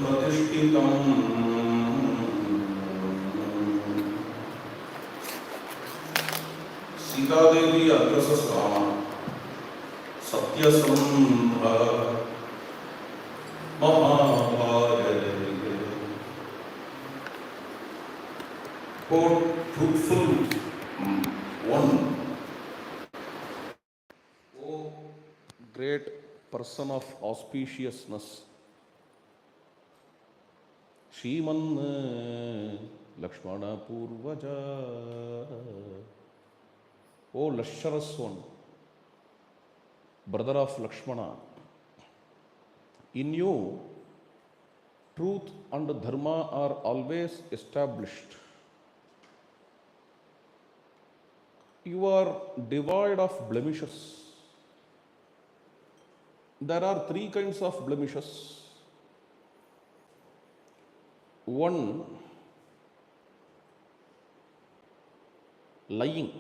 प्रतिष्ठितं Sita Devi अग्रसस्राम सत्यसंध Mahabharat quote truthful one. O great person of auspiciousness, Shriman Lakshmana Purvaja, O lustrous one, brother of Lakshmana, in you truth and dharma are always established. You are devoid of blemishes. There are three kinds of blemishes. One, lying.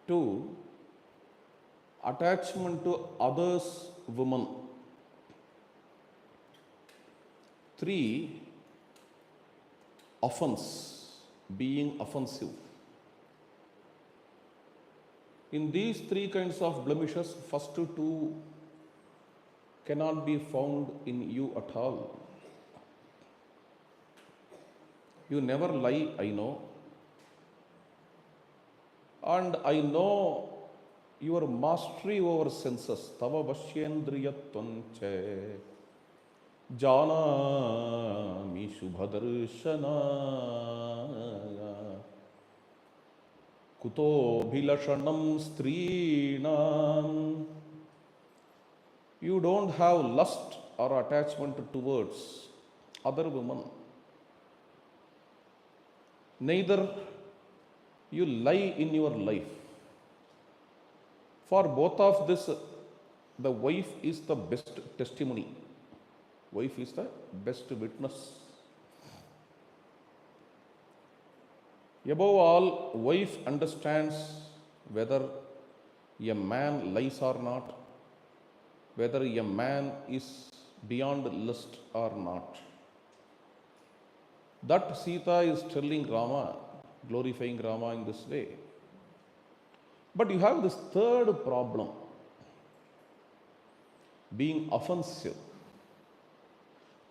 Two, attachment to others' women. Three, offense, being offensive. In these three kinds of blemishes, first two cannot be found in you at all. You never lie, I know. And I know your mastery over senses. Tava vashyendriyatvanche janami shubhadarshana kuto bhilashanam strinam. You don't have lust or attachment towards other women. Neither you lie in your life. For both of this, the wife is the best testimony. Wife is the best witness. Above all, wife understands whether a man lies or not, whether a man is beyond lust or not. That Sita is telling Rama, glorifying Rama in this way. But you have this third problem, being offensive.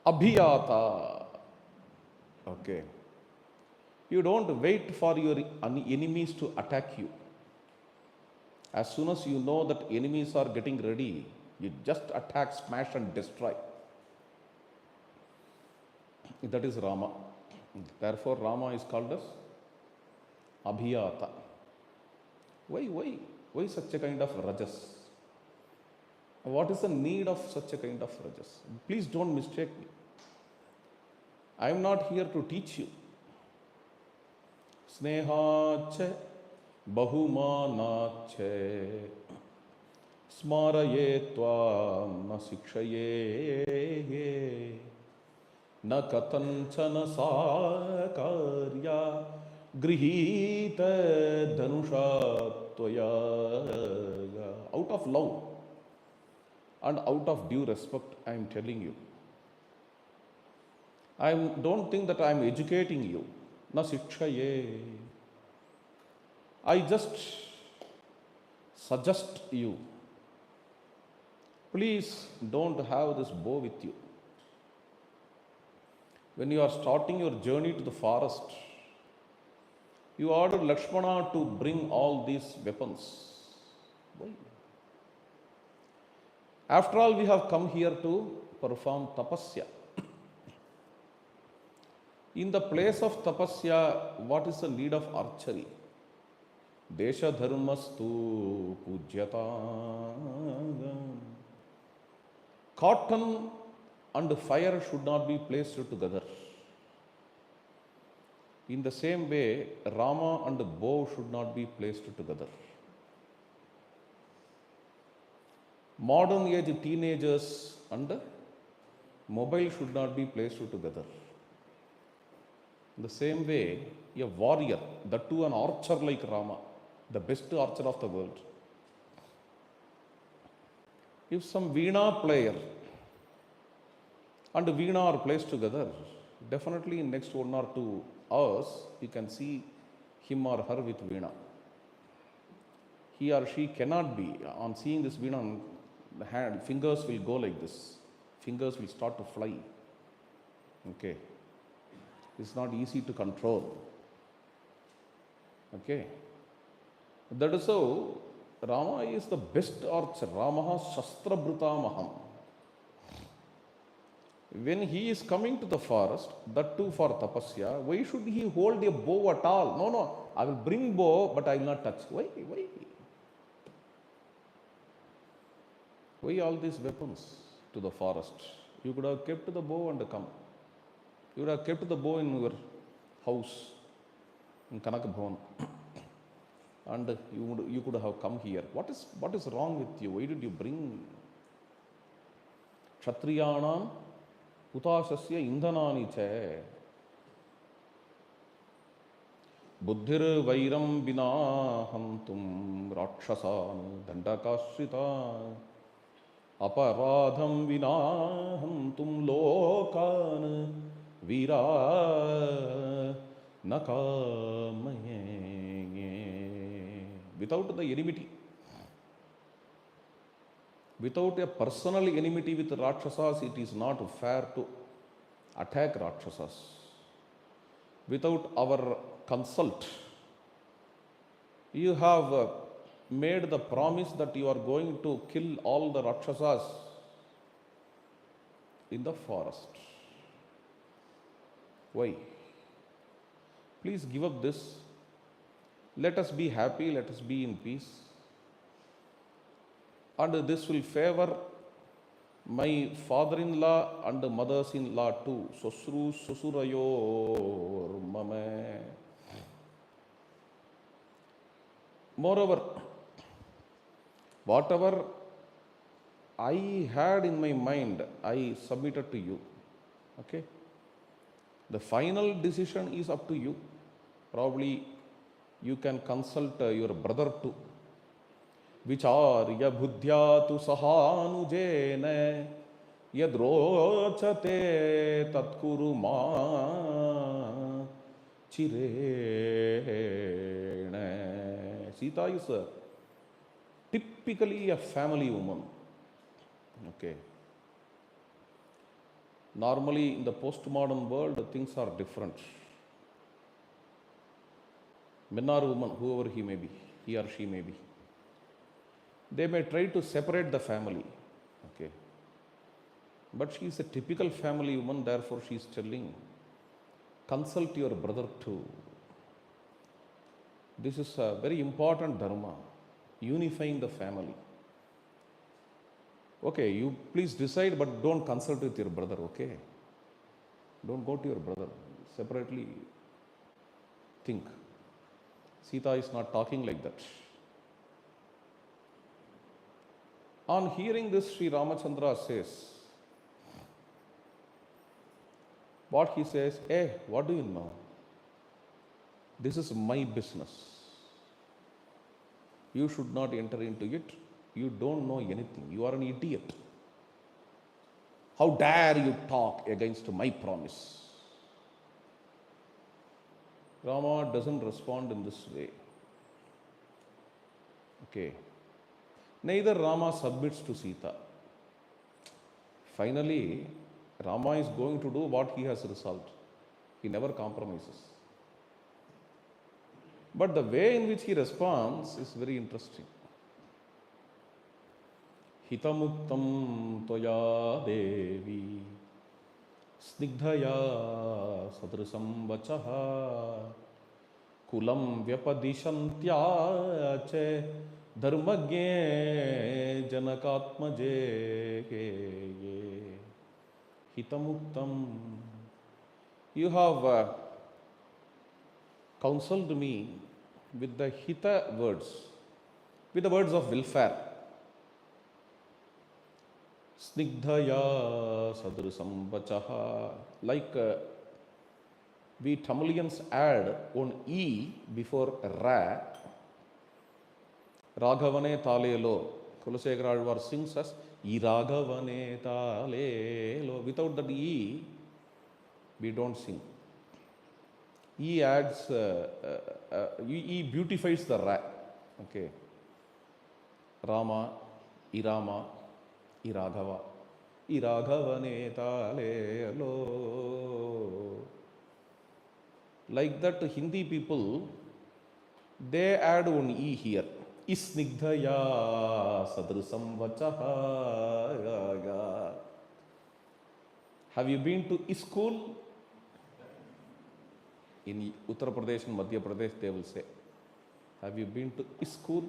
Abhiyata. Okay. You don't wait for your enemies to attack you. As soon as you know that enemies are getting ready, you just attack, smash and destroy. That is Rama. Therefore, Rama is called as Abhiyata. Why such a kind of rajas? What is the need of such a kind of rajas? Please don't mistake me. I am not here to teach you. Snehache bahumanache smaraye tvam na sikshaye na katanchana sakarya grihita dhanusha tvaya. Out of love and out of due respect, I am telling you. I don't think that I am educating you. Na sikshaye. I just suggest you. Please don't have this bow with you. When you are starting your journey to the forest, you order Lakshmana to bring all these weapons. Why? After all, we have come here to perform tapasya. In the place of tapasya, what is the need of archery? Desha dharmastu pujyata. Cotton and fire should not be placed together. In the same way, Rama and bow should not be placed together. Modern age teenagers and mobile should not be placed together. In the same way, a warrior, that too an archer like Rama, the best archer of the world. If some Veena player and Veena are placed together, definitely in next 1 or 2 hours, you can see him or her with Veena. He or she cannot be, on seeing this Veena, the hand, fingers will go like this. Fingers will start to fly. Okay. It's not easy to control. Okay. That is how Rama is the best archer. Ramaha Shastra Bhrutamaham. When he is coming to the forest, that too for tapasya, why should he hold a bow at all? No, no, I will bring bow, but I will not touch. Why? Why all these weapons to the forest? You could have kept the bow and come. You would have kept the bow in your house, in Kanak Bhavan, and you could have come here. What is wrong with you? Why did you bring? Kshatriyanam Utasasya Indhanani cha Buddhir Vairam Vina Hantum Rakshasan Dandakashrita Aparadham Vina Hantum Lokan Vira Nakamaye. Without the enmity, without a personal enmity with Rakshasas, it is not fair to attack Rakshasas. Without our consult, you have made the promise that you are going to kill all the Rakshasas in the forest. Why? Please give up this. Let us be happy, let us be in peace. And this will favor my father-in-law and mothers-in-law too. Sosru Sosurayor Mame. Moreover, whatever I had in my mind, I submitted to you. Okay? The final decision is up to you. Probably you can consult your brother too. Vicharya buddhyatu sahanujena yadrochate tatkuru ma chirene. Sita is typically a family woman. Okay. Normally in the postmodern world, things are different. Men or women, whoever he may be, he or she may be, they may try to separate the family. Okay. But she is a typical family woman, therefore she is telling, consult your brother too. This is a very important dharma, unifying the family. Okay, you please decide, but don't consult with your brother, okay? Don't go to your brother. Separately think. Sita is not talking like that. On hearing this, Sri Ramachandra says, what he says, hey, what do you know? This is my business. You should not enter into it. You don't know anything. You are an idiot. How dare you talk against my promise? Rama doesn't respond in this way. Okay. Neither Rama submits to Sita. Finally, Rama is going to do what he has resolved. He never compromises. But the way in which he responds is very interesting. Hitamuktam toya devi snigdhaya sadrisam vachaha kulam vyapadishantya dharmagye janakatmaje. Hitamuktam. You have counseled me with the hita words, with the words of welfare. Snigdhaya sadrisam vachaha. Like we Tamilians add one E before Ra. Raghavane Talelo. Kulasekara Alvar sings as E Raghavane Talelo. without that E, we don't sing. E adds, E beautifies the Ra. Okay. Rama, Irama, Iraghava. Iraghava tale lo. Like that, Hindi people, they add one E here. Isnigdhaya sadrusam vachaha. Have you been to school? In Uttar Pradesh and Madhya Pradesh, they will say, have you been to school?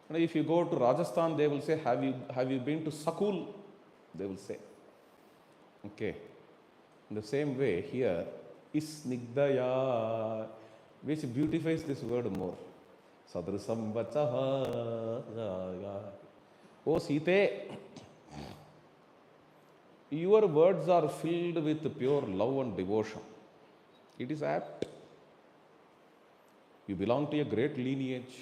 And if you go to Rajasthan, they will say, have you been to Sakul? They will say. Okay. In the same way, here, Isnigdaya, which beautifies this word more. Sadrusam vachaha. O Site, your words are filled with pure love and devotion. It is apt. You belong to a great lineage.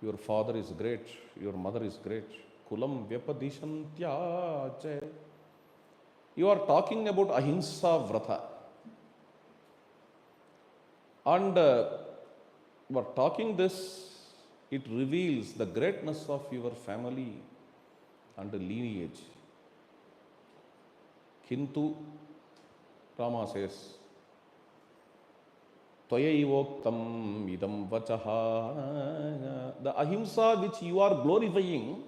Your father is great. Your mother is great. Kulam vyapadishantyache. You are talking about ahimsa vrata. And you are talking this, it reveals the greatness of your family and lineage. Kintu, Rama says, Tvayayivoktam idam vachaha. The ahimsa which you are glorifying,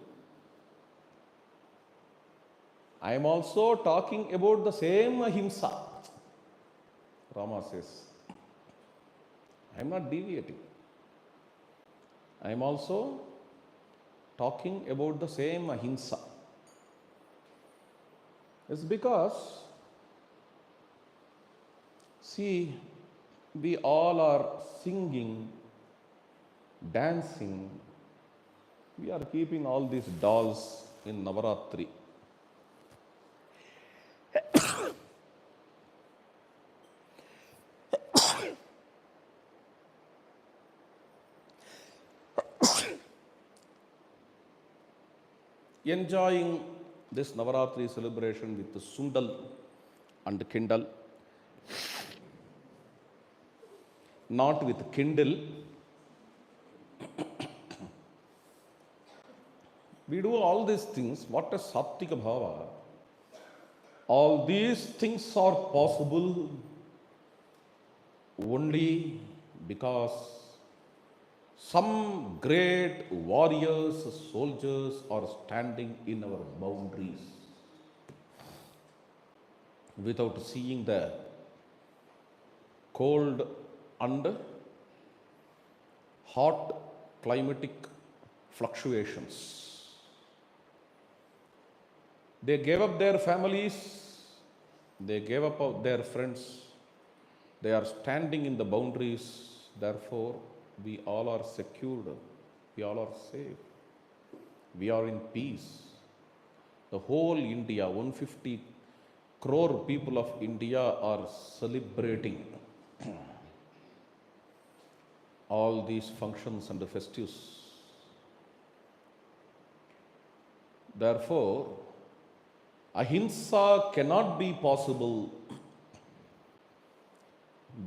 I am also talking about the same ahimsa. Rama says, I am not deviating. I am also talking about the same ahimsa. It's because, see, we all are singing, dancing. We are keeping all these dolls in Navarathri. Enjoying this Navaratri celebration with the Sundal and Kindle, not with Kindle. We do all these things. What is Sattika Bhava? All these things are possible only because some great warriors, soldiers are standing in our boundaries. Without seeing the cold and hot climatic fluctuations. They gave up their families, they gave up their friends, they are standing in the boundaries. Therefore, we all are secured, we all are safe, we are in peace. The whole India, 150 crore people of India are celebrating all these functions and festives. Therefore, ahimsa cannot be possible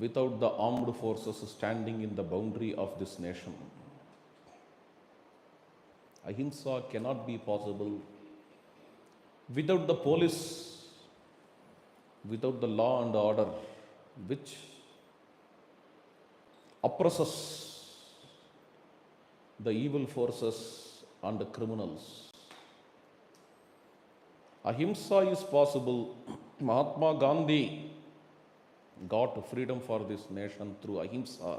without the armed forces standing in the boundary of this nation. Ahimsa cannot be possible without the police, without the law and order, which oppresses the evil forces and the criminals. Ahimsa is possible. Mahatma Gandhi got freedom for this nation through ahimsa.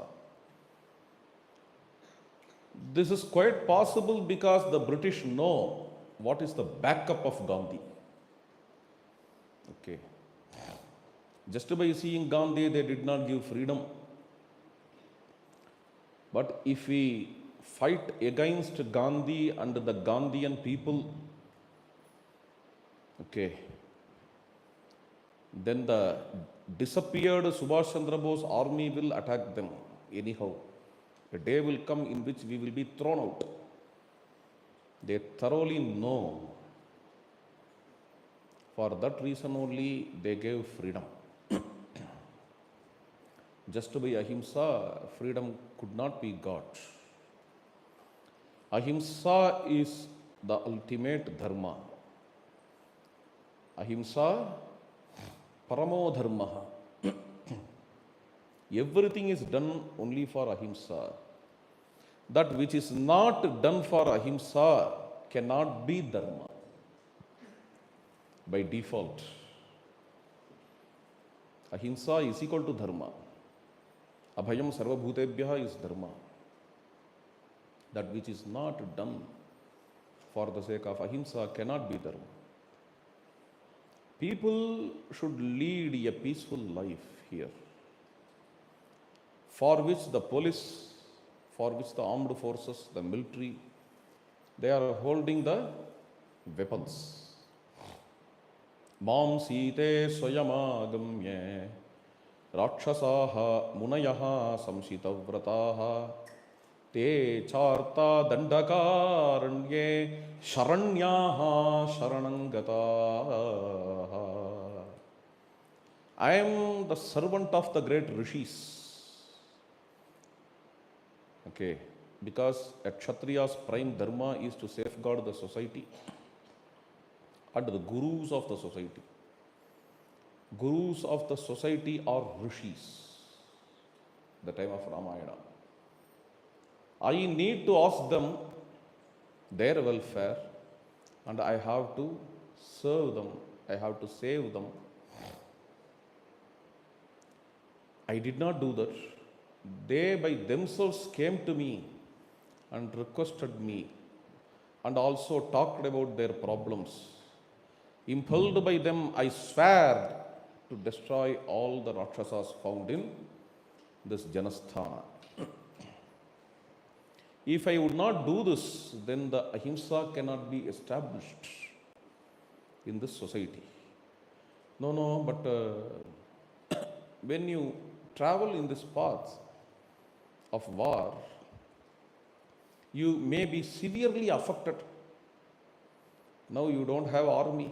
This is quite possible because the British know what is the backup of Gandhi. Okay. Just by seeing Gandhi, they did not give freedom. But if we fight against Gandhi and the Gandhian people, okay, then the disappeared Subhash Chandra Bose army will attack them anyhow. A day will come in which we will be thrown out. They thoroughly know For that reason only they gave freedom. Just by ahimsa, freedom could not be got. Ahimsa is the ultimate dharma. Ahimsa paramo dharma. Everything is done only for ahimsa. That which is not done for ahimsa cannot be dharma by default. Ahimsa is equal to dharma. Abhayam sarvabhutebhya is dharma. That which is not done for the sake of ahimsa cannot be dharma. People should lead a peaceful life here, for which the police, for which the armed forces, the military, they are holding the weapons. Mam site swayamagamye rakshasaha munayaha samshitavrataha te charta dandakaranye sharanyaha sharanangataha. I am the servant of the great rishis. Okay, because a Kshatriya's prime dharma is to safeguard the society and the gurus of the society. Gurus of the society are rishis, the time of Ramayana. I need to ask them their welfare and I have to serve them, I have to save them. I did not do that. They by themselves came to me and requested me and also talked about their problems. Impelled by them, I swore to destroy all the Rakshasas found in this Janasthana. If I would not do this, then the ahimsa cannot be established in this society. No, but when you travel in this path of war, you may be severely affected. Now you don't have army.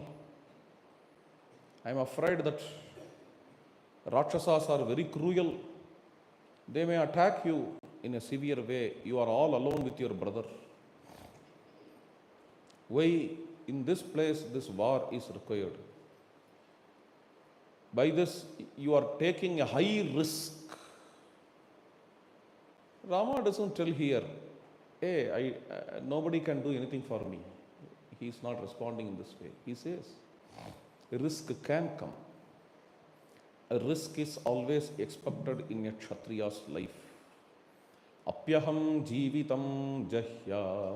I am afraid that Rakshasas are very cruel. They may attack you in a severe way. You are all alone with your brother. Why in this place this war is required? By this you are taking a high risk. Rama doesn't tell here, hey, nobody can do anything for me. He is not responding in this way. He says, a risk can come. A risk is always expected in a Kshatriya's life. Apyaham jivitam jahya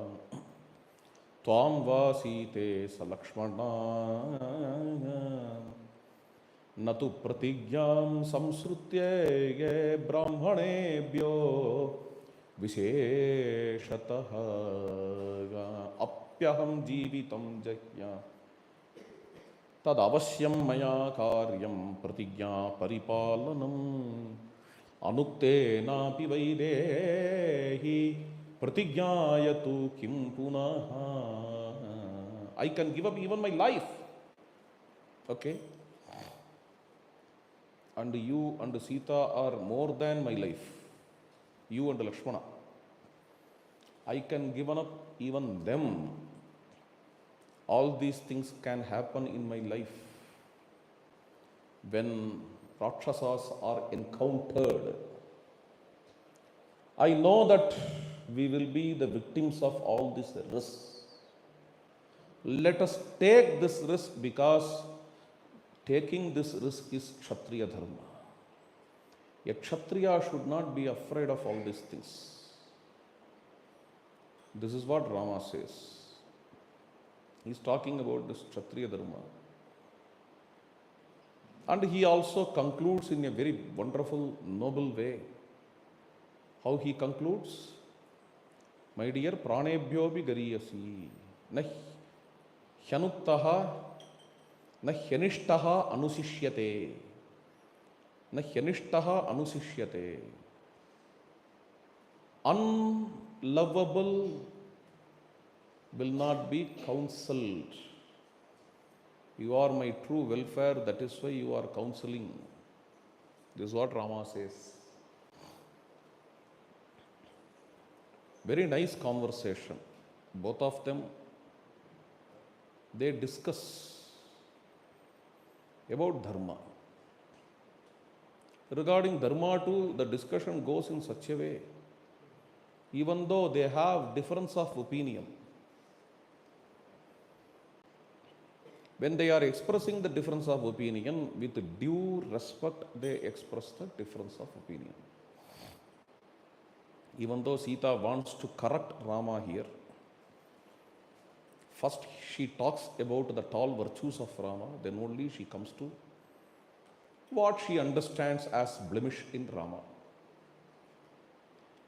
tvam vasite salakshmana natu pratigyam samsrutye brahmanebhyo visheshataha apyaham jivitam jahya tad avasyam maya karyam pratigya paripalanam anukte napi vaidehi pratigyayatu kim punaha. I can give up even my life. Okay? And you and Sita are more than my life. You and Lakshmana. I can give up even them. All these things can happen in my life. When Rakshasas are encountered, I know that we will be the victims of all these risks. Let us take this risk because taking this risk is Kshatriya dharma. A Kshatriya should not be afraid of all these things. This is what Rama says. He is talking about this Kshatriya dharma. And he also concludes in a very wonderful, noble way. How he concludes? My dear pranebhyo bhi gariyasi na hyanuktaha na hyanishtaha anusishyate na hyanishtaha anusishyate. Unlovable will not be counseled. You are my true welfare, that is why you are counseling. This is what Rama says. Very nice conversation. Both of them, they discuss about dharma. Regarding dharma too, the discussion goes in such a way, even though they have difference of opinion, when they are expressing the difference of opinion, with due respect, they express the difference of opinion. Even though Sita wants to correct Rama here, first she talks about the tall virtues of Rama, then only she comes to what she understands as blemish in Rama.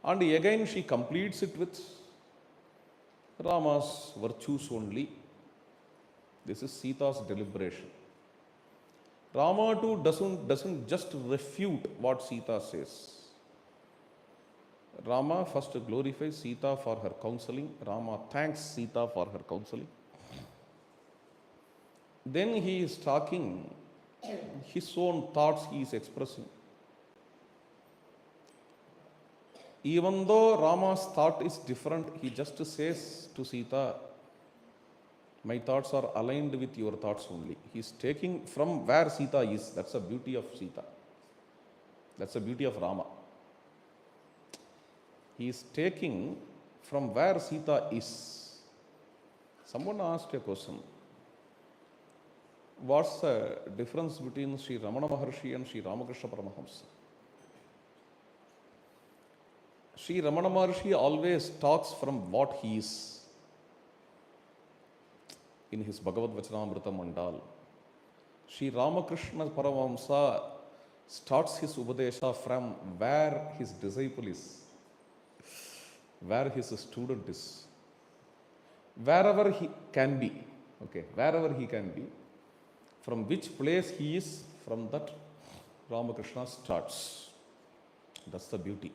And again she completes it with Rama's virtues only. This is Sita's deliberation. Rama too doesn't just refute what Sita says. Rama first glorifies Sita for her counseling. Rama thanks Sita for her counseling. Then he is talking his own thoughts, he is expressing. Even though Rama's thought is different, he just says to Sita, my thoughts are aligned with your thoughts only. He is taking from where Sita is. That's the beauty of Sita. That's the beauty of Rama. He is taking from where Sita is. Someone asked a question. What's the difference between Sri Ramana Maharshi and Sri Ramakrishna Paramahamsa? Sri Ramana Maharshi always talks from what he is. In his Bhagavad Vachanamrita Mandal, Sri Ramakrishna Paramahamsa starts his Upadesha from where his disciple is, where his student is, wherever he can be, wherever he can be, from which place he is, from that Ramakrishna starts. That's the beauty.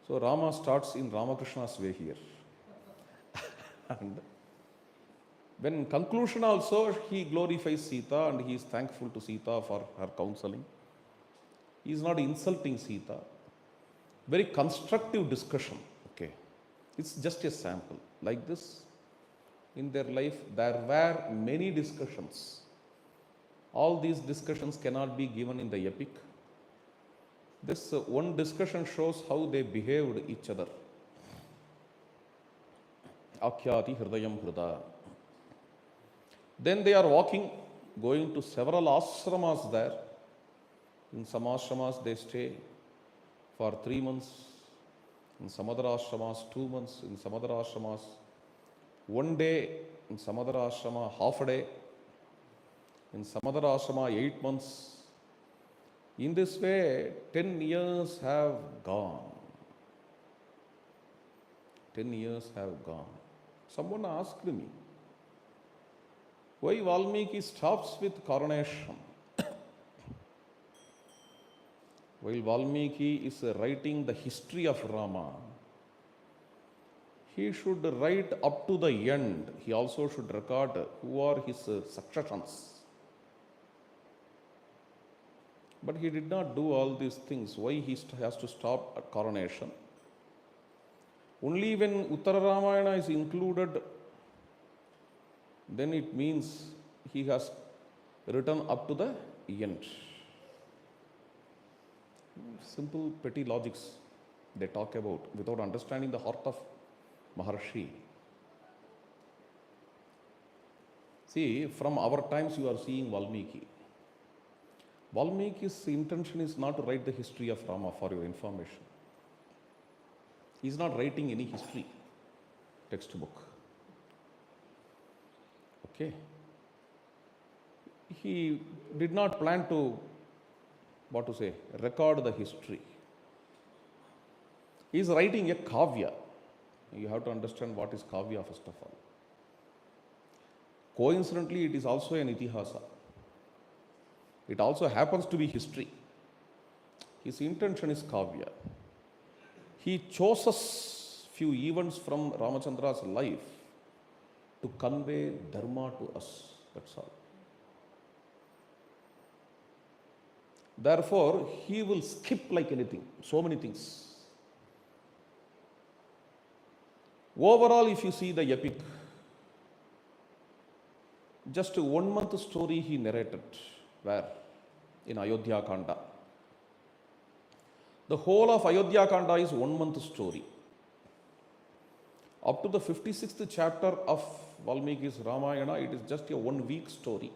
So Rama starts in Ramakrishna's way here. And when conclusion also, he glorifies Sita and he is thankful to Sita for her counseling. He is not insulting Sita. Very constructive discussion. It's just a sample. Like this, in their life, there were many discussions. All these discussions cannot be given in the epic. This one discussion shows how they behaved each other. Akhyati hridayam hrida. Then they are walking, going to several ashramas there. In some ashramas they stay for 3 months. In some other ashramas 2 months. In some other ashramas 1 day. In some other ashrama half a day. In some other ashrama 8 months. In this way, 10 years have gone. 10 years have gone. Someone asked me, why Valmiki stops with coronation? While Valmiki is writing the history of Rama, he should write up to the end. He also should record who are his successors. But he did not do all these things. Why he has to stop at coronation? Only when Uttara Ramayana is included, then it means he has written up to the end. Simple petty logics they talk about without understanding the heart of Maharshi. See, from our times you are seeing Valmiki. Valmiki's intention is not to write the history of Rama, for your information. He is not writing any history textbook. He did not plan to, record the history. He is writing a kavya. You have to understand what is kavya first of all. Coincidentally, it is also an itihasa. It also happens to be history. His intention is kavya. He chooses few events from Ramachandra's life to convey dharma to us. That's all. Therefore, he will skip like anything, so many things. Overall, if you see the epic, just 1 month story he narrated. Where? In Ayodhya Kanda. The whole of Ayodhya Kanda is 1 month story. Up to the 56th chapter of Valmiki's Ramayana, it is just a 1 week story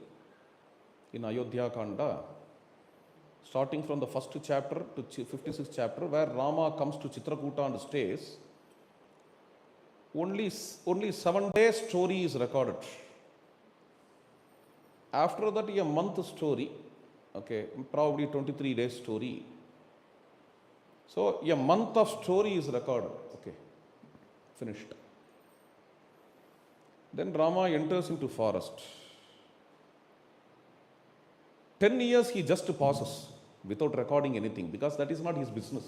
in Ayodhya Kanda. Starting from the first chapter to 56th chapter, where Rama comes to Chitrakuta and stays, only 7 days story is recorded. After that, a month story, okay, probably 23 days story. So a month of story is recorded, okay, finished. Then Rama enters into forest. 10 years he just passes without recording anything, because that is not his business.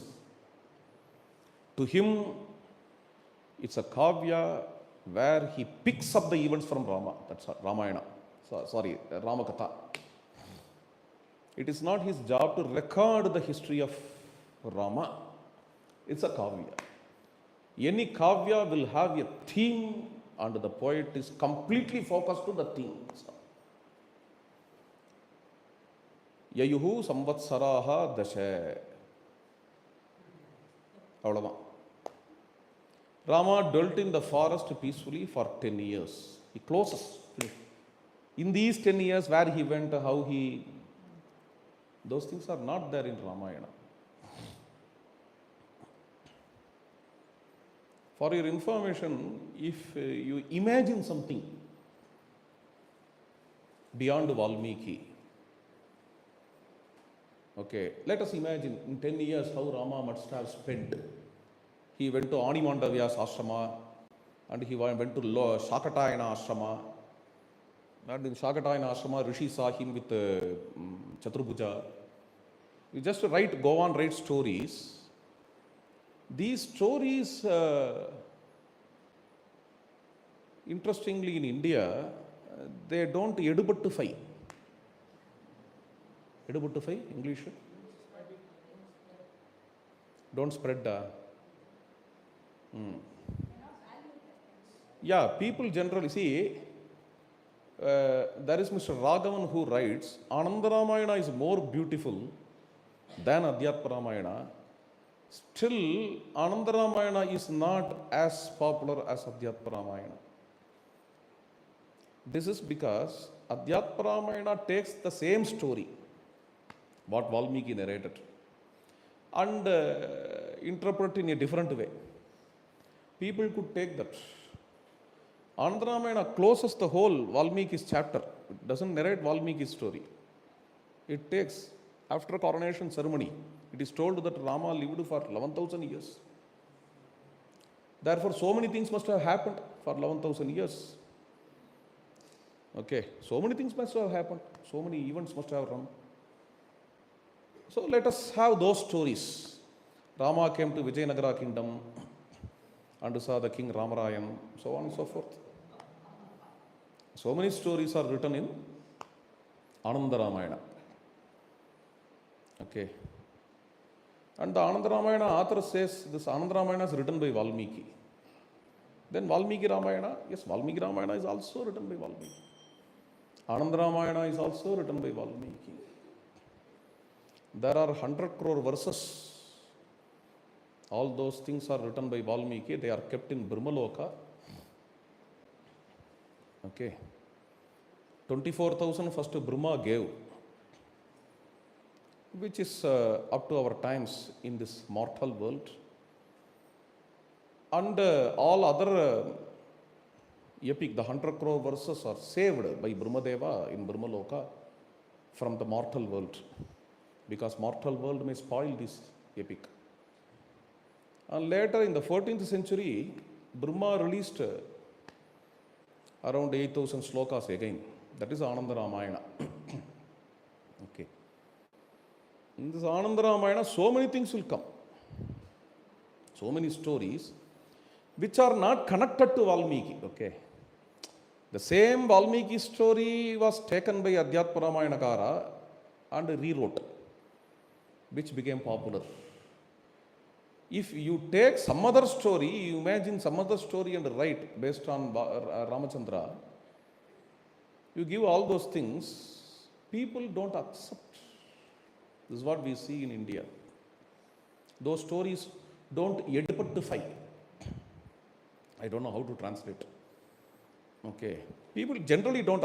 To him, it's a kavya where he picks up the events from Rama. That's Ramayana. Ramakatha. It is not his job to record the history of Rama. It's a kavya. Any kavya will have a theme, and the poet is completely focused to the theme. Yayuhu samvatsaraha dasha. Rama dwelt in the forest peacefully for 10 years. He closes. In these 10 years, where he went, how he... Those things are not there in Ramayana. For your information, if you imagine something beyond Valmiki, okay, let us imagine in 10 years how Rama must have spent. He went to Animandavya's ashrama, and he went to Shakatayana ashrama. And in Shakatayana ashrama, Rishi saw him with Chaturabhuja. You just go on, write stories. These stories, interestingly in India, they don't edubuttify. Edubuttify, English? Don't spread. Yeah, people generally see, there is Mr. Raghavan who writes, Ananda Ramayana is more beautiful than Adhyatma Ramayana. Still, Ananda Ramayana is not as popular as Adhyatma Ramayana. This is because Adhyatma Ramayana takes the same story, what Valmiki narrated, and interpret in a different way. People could take that. Ananda Ramayana closes the whole Valmiki's chapter. It doesn't narrate Valmiki's story. It takes, after coronation ceremony, it is told that Rama lived for 11,000 years. Therefore, so many things must have happened for 11,000 years. Okay, so many things must have happened. So many events must have run. So let us have those stories. Rama came to Vijayanagara kingdom and saw the king Ramarayan, so on and so forth. So many stories are written in Ananda Ramayana. Okay. And the Ananda Ramayana author says this Ananda Ramayana is written by Valmiki. Then Valmiki Ramayana, yes, Valmiki Ramayana is also written by Valmiki. Ananda Ramayana is also written by Valmiki. There are 100 crore verses. All those things are written by Valmiki. They are kept in Brahmaloka. Okay. 24,000 first Brahma gave, which is up to our times in this mortal world. And all other epic, the 100 crore verses are saved by Brahmadeva in Brahmaloka from the mortal world, because mortal world may spoil this epic. And later in the 14th century, Brahma released around 8,000 slokas again. That is Ananda Ramayana. Okay. In this Ananda Ramayana, so many things will come. So many stories which are not connected to Valmiki. Okay. The same Valmiki story was taken by Adhyatma Ramayanakara and rewrote, which became popular. If you take some other story, you imagine some other story and write based on Ramachandra, you give all those things, people don't accept. This is what we see in India. Those stories don't edify. I don't know how to translate. Okay. People generally don't,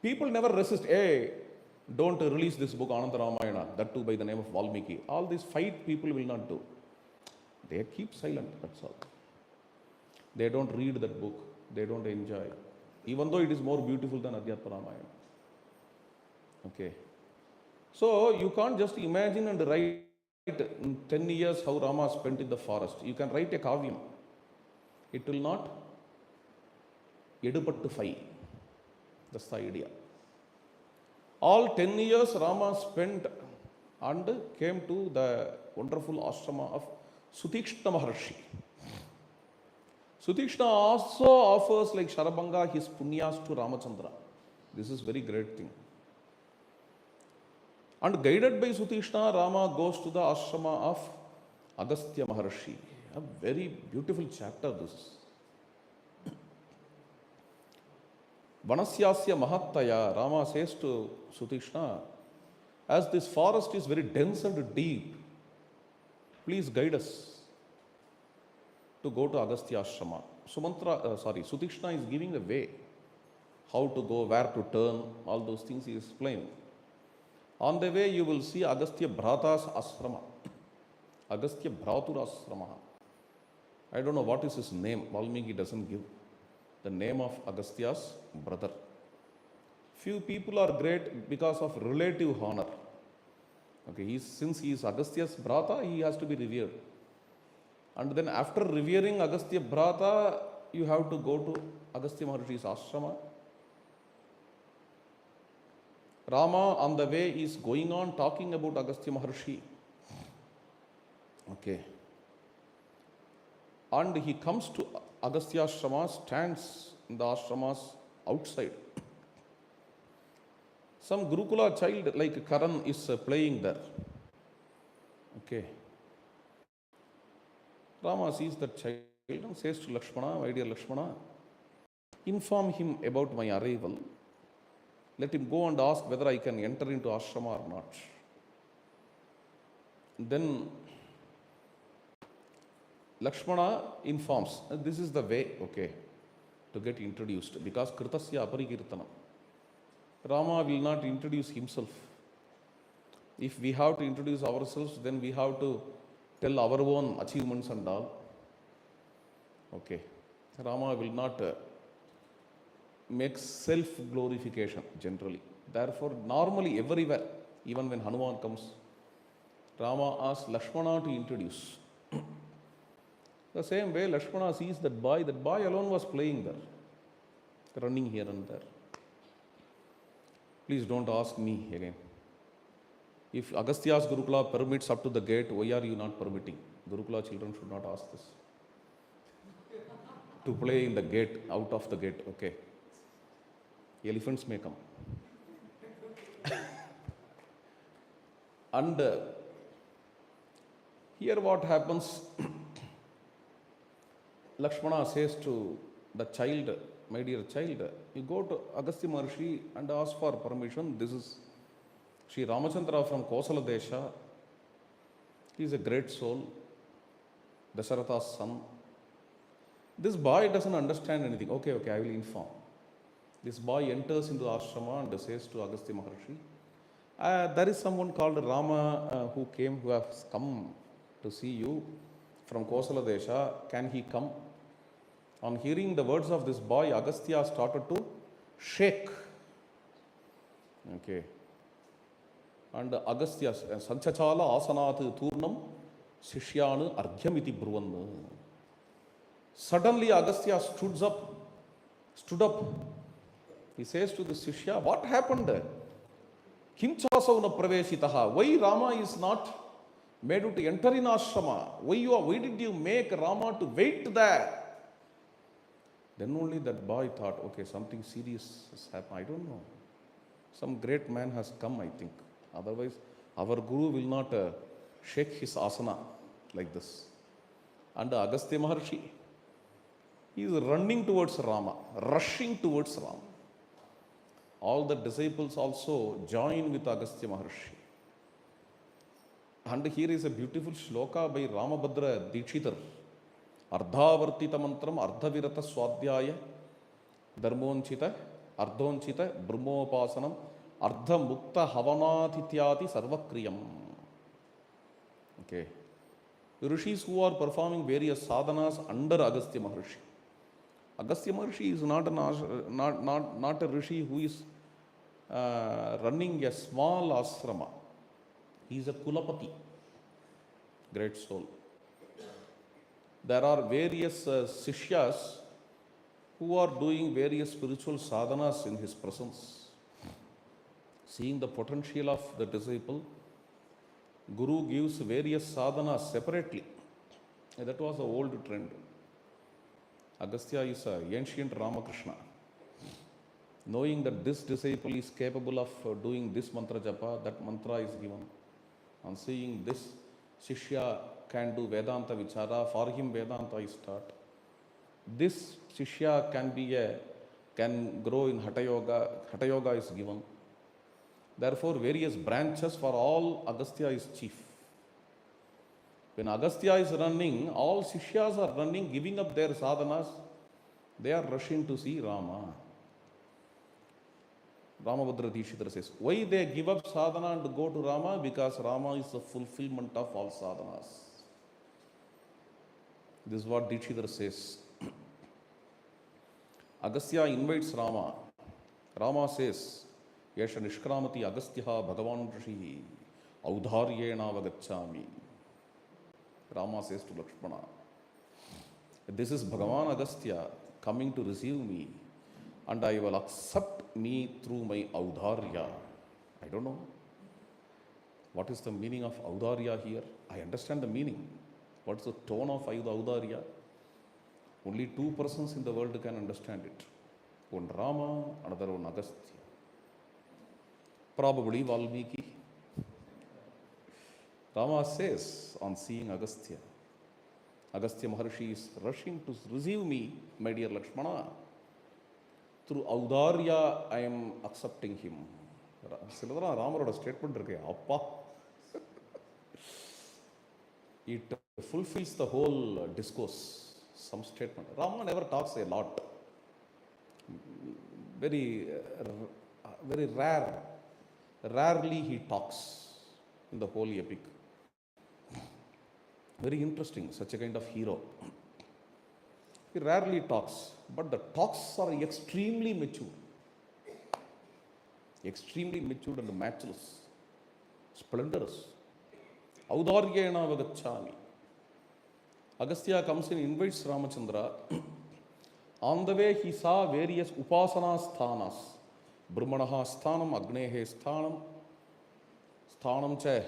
people never resist, hey, don't release this book, Ananda Ramayana, that too by the name of Valmiki. All these fight people will not do. They keep silent, that's all. They don't read that book, they don't enjoy. Even though it is more beautiful than Adhyatma Ramayana. Okay. So you can't just imagine and write in 10 years how Rama spent in the forest. You can write a kavyam. It will not edupattify. That's the idea. All 10 years Rama spent and came to the wonderful ashrama of Sutikshna Maharshi. Sutikshna also offers like Sharabanga his punyas to Ramachandra. This is very great thing. And guided by Sutikshna, Rama goes to the ashrama of Agastya Maharshi. A very beautiful chapter this is. Vanasyasya Mahattaya, Rama says to Sutikshna, as this forest is very dense and deep, please guide us to go to Agastya Ashrama. Sutikshna is giving a way, how to go, where to turn, all those things he is explaining. On the way you will see Agastya Bhrata's Ashrama, Agastya Bhratur Ashrama. I don't know what is his name, Valmiki doesn't give the name of Agastya's brother. Few people are great because of relative honor. Okay, since he is Agastya's Bhrata, he has to be revered. And then after revering Agastya Bhrata, you have to go to Agastya Maharshi's ashrama. Rama on the way is going on talking about Agastya Maharshi. Okay. And he comes to Agastya Ashrama, stands in the ashramas outside. Some Gurukula child like Karan is playing there. Okay. Rama sees that child and says to Lakshmana, my dear Lakshmana, inform him about my arrival. Let him go and ask whether I can enter into ashrama or not. Then Lakshmana informs, this is the way, okay, to get introduced, because Kritasya Aparikirtana. Rama will not introduce himself. If we have to introduce ourselves, then we have to tell our own achievements and all. Okay. Rama will not make self-glorification generally. Therefore, normally everywhere, even when Hanuman comes, Rama asks Lakshmana to introduce. The same way, Lakshmana sees that boy alone was playing there, running here and there. Please don't ask me again. If Agastya's Gurukula permits up to the gate, why are you not permitting? Gurukula children should not ask this. To play in the gate, out of the gate, okay. Elephants may come. And here what happens, Lakshmana says to the child, my dear child, you go to Agastya Maharshi and ask for permission. This is Sri Ramachandra from Kosala Desha. He is a great soul, Dasharatha's son. This boy doesn't understand anything. Okay, I will inform. This boy enters into ashrama and says to Agastya Maharshi, there is someone called Rama who has come to see you from Kosala Desha. Can he come? On hearing the words of this boy, Agastya started to shake. Okay. And Agastya, Sanchachala Asanat Turnam Sishyanu Argyamiti Bruvan. Suddenly Agastya stood up. He says to the Sishya, what happened? Kimchasavana Praveshitaha. Why Rama is not made to enter in ashrama? Why did you make Rama to wait there? Then only that boy thought, okay, something serious has happened. I don't know. Some great man has come, I think. Otherwise, our guru will not shake his asana like this. And Agastya Maharshi, he is running towards Rama, rushing towards Rama. All the disciples also join with Agastya Maharshi. And here is a beautiful shloka by Ramabhadra Dikshitar. Ardhavartita mantram ardhavirata swadhyaya dharmonchita ardhonchita brahmopasanam ardha mukta havanathityati sarvakriyam. Okay. The rishis who are performing various sadhanas under Agastya Maharshi. Agastya Maharshi is not a rishi who is running a small asrama. He is a Kulapati, great soul. There are various Sishyas who are doing various spiritual sadhanas in his presence. Seeing the potential of the disciple, Guru gives various sadhanas separately. That was the old trend. Agastya is an ancient Ramakrishna. Knowing that this disciple is capable of doing this mantra japa, that mantra is given. On seeing this Shishya can do Vedanta Vichara, for him Vedanta is taught. This Shishya can grow in Hatha Yoga, Hatha Yoga is given. Therefore, various branches for all, Agastya is chief. When Agastya is running, all Sishyas are running, giving up their sadhanas. They are rushing to see Rama. Ramabhadra Dikshitar says, why they give up sadhana and go to Rama? Because Rama is the fulfillment of all sadhanas. This is what Dikshitar says. Agastya invites Rama. Rama says, Yesha Nishkramati Agastyaha Bhagavan Rishi Audharyena Vagachami. Rama says to Lakshmana, this is Bhagavan Agastya coming to receive me, and I will accept me through my Audharya. I don't know. What is the meaning of Audharya here? I understand the meaning. What is the tone of Audharya? Only two persons in the world can understand it. One Rama, another one Agastya. Probably Valmiki. Rama says on seeing Agastya, Agastya Maharshi is rushing to receive me, my dear Lakshmana. Through Audharya, I am accepting him. Ramaroda statement irukku, appa. It fulfills the whole discourse, some statement. Rama never talks a lot. Very rarely he talks in the whole epic. Very interesting, such a kind of hero. He rarely talks, but the talks are extremely mature. Extremely mature and matchless, splendorous. Audharyena Vagachami. Agastya comes and invites Ramachandra. On the way, he saw various upasana sthanas. Brahmanaha sthanam, Agnehe sthanam, sthanam cha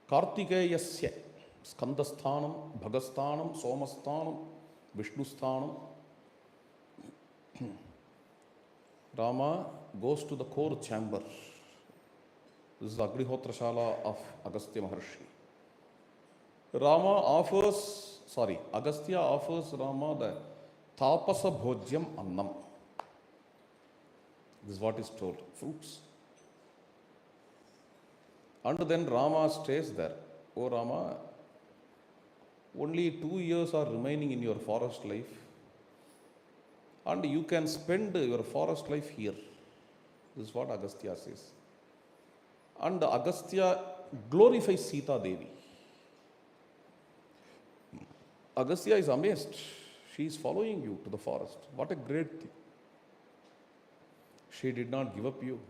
Kartikeyasya, Skandasthanam, Bhagasthanam, Somasthanam, Vishnusthanam. Rama goes to the core chamber. This is the Agnihotra Shala of Agastya Maharshi. Agastya offers Rama the Tapasa Bhojyam Annam. This is what is told, fruits. And then Rama stays there. Oh Rama, only 2 years are remaining in your forest life, and you can spend your forest life here. This is what Agastya says. And Agastya glorifies Sita Devi. Agastya is amazed. She is following you to the forest. What a great thing. She did not give up you.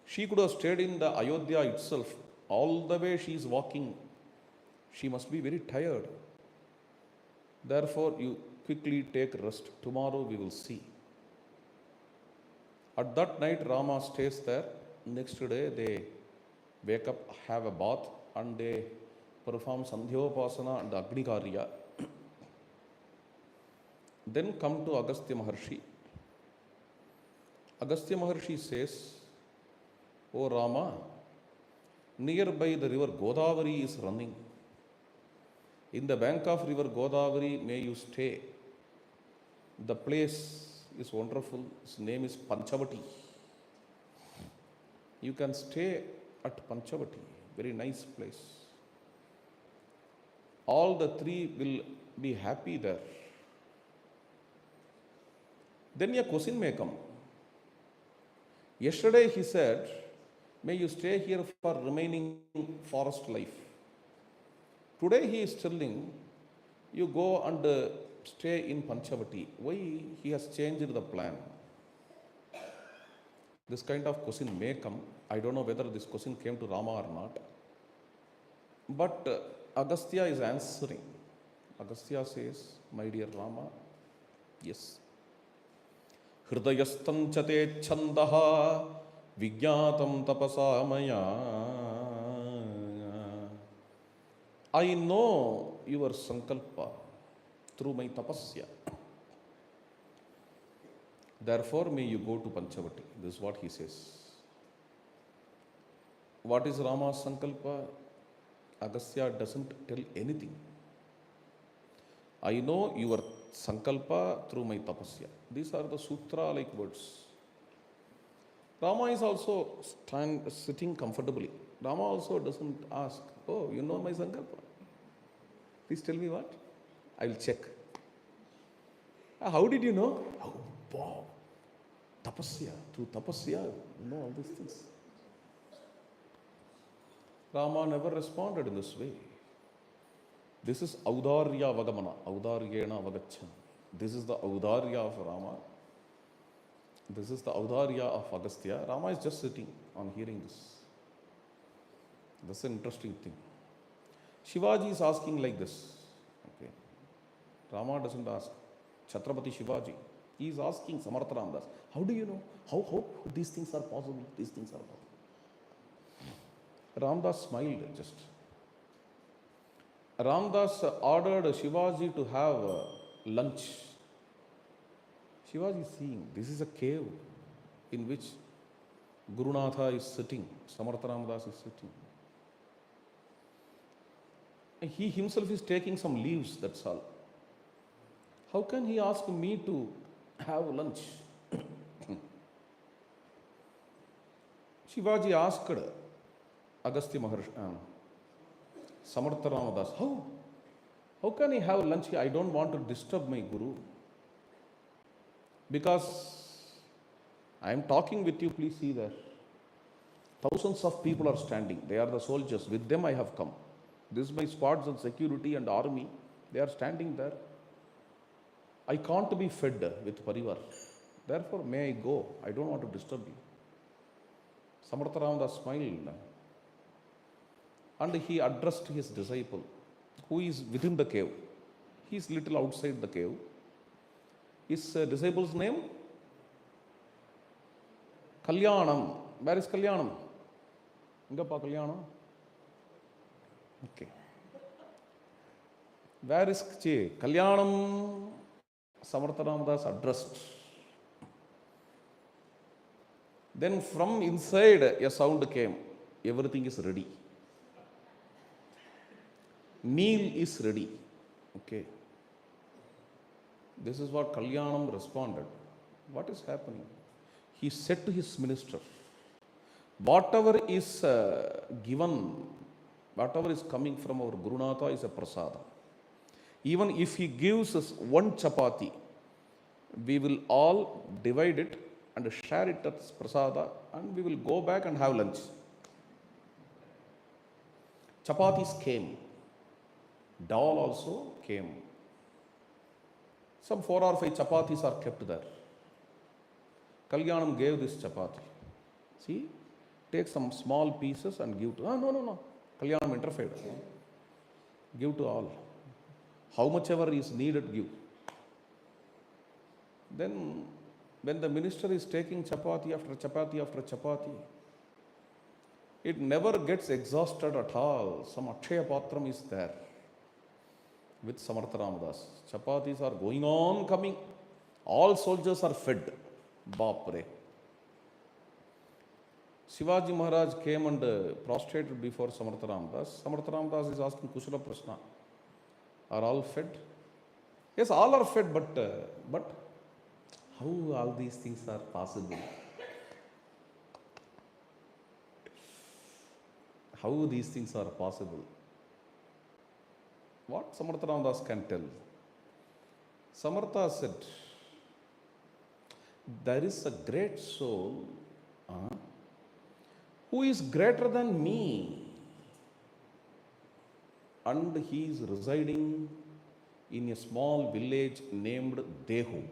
She could have stayed in the Ayodhya itself. All the way she is walking, she must be very tired. Therefore, you quickly take rest. Tomorrow we will see. At that night, Rama stays there. Next day, they wake up, have a bath, and they perform Sandhyopasana and Agni Karya. Then come to Agastya Maharshi. Agastya Maharshi says, O Rama, nearby the river Godavari is running. In the bank of river Godavari may you stay. The place is wonderful. Its name is Panchavati. You can stay at Panchavati. Very nice place. All the three will be happy there. Then a question may come. Yesterday he said, may you stay here for remaining forest life. Today he is telling, you go and stay in Panchavati. Why he has changed the plan? This kind of question may come. I don't know whether this question came to Rama or not. But Agastya is answering. Agastya says, my dear Rama, yes. Hridayastam chate chandaha vijñātam tapasa maya. I know your sankalpa through my tapasya. Therefore, may you go to Panchavati. This is what he says. What is Rama's sankalpa? Agastya doesn't tell anything. I know your sankalpa through my tapasya. These are the sutra-like words. Rama is also sitting comfortably. Rama also doesn't ask, oh, you know my sankalpa? Please tell me what? I will check. How did you know? Oh, wow. Tapasya. Through tapasya, you know all these things. Rama never responded in this way. This is Audarya Vagamana, Audaryena Vagachan. This is the Audarya of Rama. This is the Audarya of Agastya. Rama is just sitting on hearing this. That's an interesting thing. Shivaji is asking like this. Okay. Rama doesn't ask. Chhatrapati Shivaji. He is asking Samartha Ramdas, how do you know? How these things are possible? These things are possible. Ramdas smiled just. Ramdas ordered Shivaji to have lunch. Shivaji is seeing, this is a cave in which Gurunatha is sitting, Samartha Ramdas is sitting. And he himself is taking some leaves, that's all. How can he ask me to have lunch? Shivaji asked Agastya Maharshi, Samartha Ramadas, how can he have lunch? I don't want to disturb my Guru. Because I am talking with you, please see there. Thousands of people are standing. They are the soldiers. With them I have come. This is my squads and security and army. They are standing there. I can't be fed with parivar. Therefore, may I go? I don't want to disturb you. Samartha Ramadas smiled. And he addressed his disciple, who is within the cave. He is little outside the cave. His disciple's name? Kalyanam. Where is Kalyanam? Ingappa Kalyanam? Okay. Where is Kalyanam? Samartha Ramadas addressed. Then from inside a sound came. Everything is ready. Meal is ready. Okay. This is what Kalyanam responded. What is happening? He said to his minister, whatever is given, whatever is coming from our Gurunatha is a prasada. Even if he gives us one chapati, we will all divide it and share it as prasada, and we will go back and have lunch. Chapatis came. Dal also came. Some 4 or 5 chapatis are kept there. Kalyanam gave this chapati. See, take some small pieces and give to. No. Kalyanam interfered. Give to all. How much ever is needed, give. Then, when the minister is taking chapati after chapati after chapati, it never gets exhausted at all. Some Akshaya Patram is there. with Samartha Ramadas. Chapatis are going on coming. All soldiers are fed. Bapre. Shivaji Maharaj came and prostrated before Samartha Ramadas. Samartha Ramadas is asking Kushala Prashna. Are all fed? Yes, all are fed, but how all these things are possible? How these things are possible? What Samartha Ramadas can tell? Samartha said, there is a great soul who is greater than me, and he is residing in a small village named Dehu.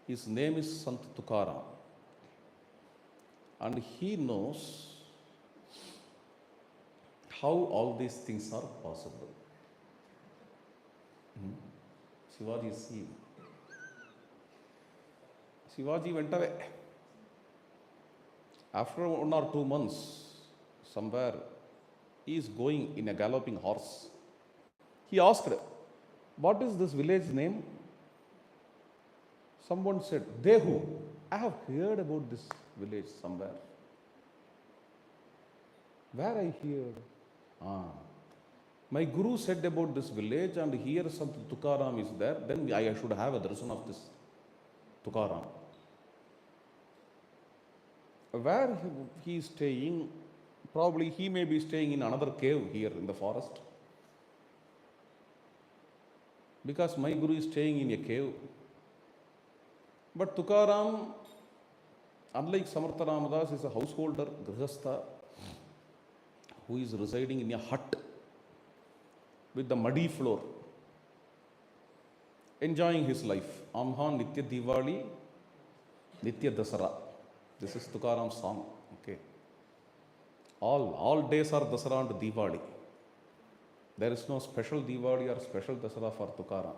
His name is Sant Tukaram, and he knows how all these things are possible. Shivaji is seeing. Shivaji went away. After 1 or 2 months, somewhere, he is going in a galloping horse. He asked, what is this village name? Someone said, Dehu. I have heard about this village somewhere. Where I heard? My guru said about this village, and here Sant Tukaram is there. Then I should have a darshan of this Tukaram. Where he is staying, probably he may be staying in another cave here in the forest. Because my guru is staying in a cave. But Tukaram, unlike Samartha Ramadas, is a householder, grihastha, who is residing in a hut with the muddy floor, enjoying his life. Amha Nitya Diwali, Nitya Dasara. This is Tukaram's song. Okay. All days are Dasara and Diwali. There is no special Diwali or special Dasara for Tukaram.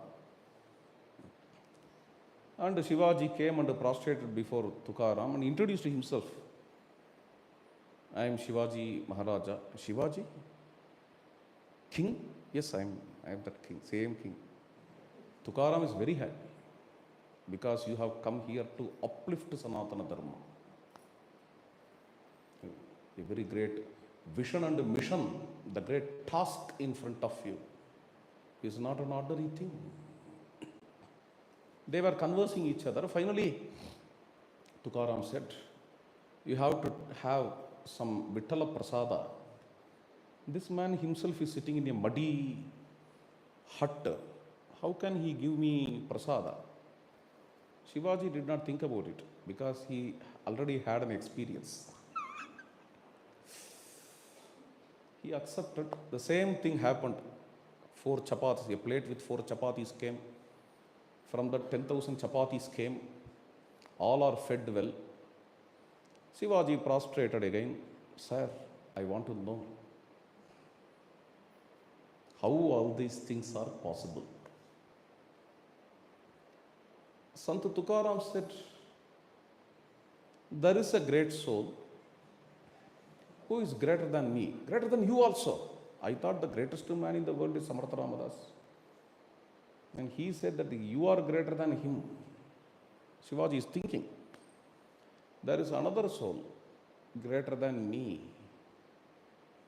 And Shivaji came and prostrated before Tukaram and introduced himself. I am Shivaji Maharaja. Shivaji? King? Yes, I am that king, same king. Tukaram is very happy because you have come here to uplift Sanatana Dharma. A very great vision and mission, the great task in front of you is not an ordinary thing. They were conversing each other. Finally, Tukaram said, you have to have some Vittala Prasada. This man himself is sitting in a muddy hut. How can he give me Prasada? Shivaji did not think about it because he already had an experience. He accepted. The same thing happened. 4 chapatis, a plate with 4 chapatis came. From the 10,000 chapatis came. All are fed well. Shivaji prostrated again. Sir, I want to know how all these things are possible. Sant Tukaram said, there is a great soul who is greater than me, greater than you also. I thought the greatest man in the world is Samartha Ramadas. And he said that you are greater than him. Shivaji is thinking, there is another soul greater than me.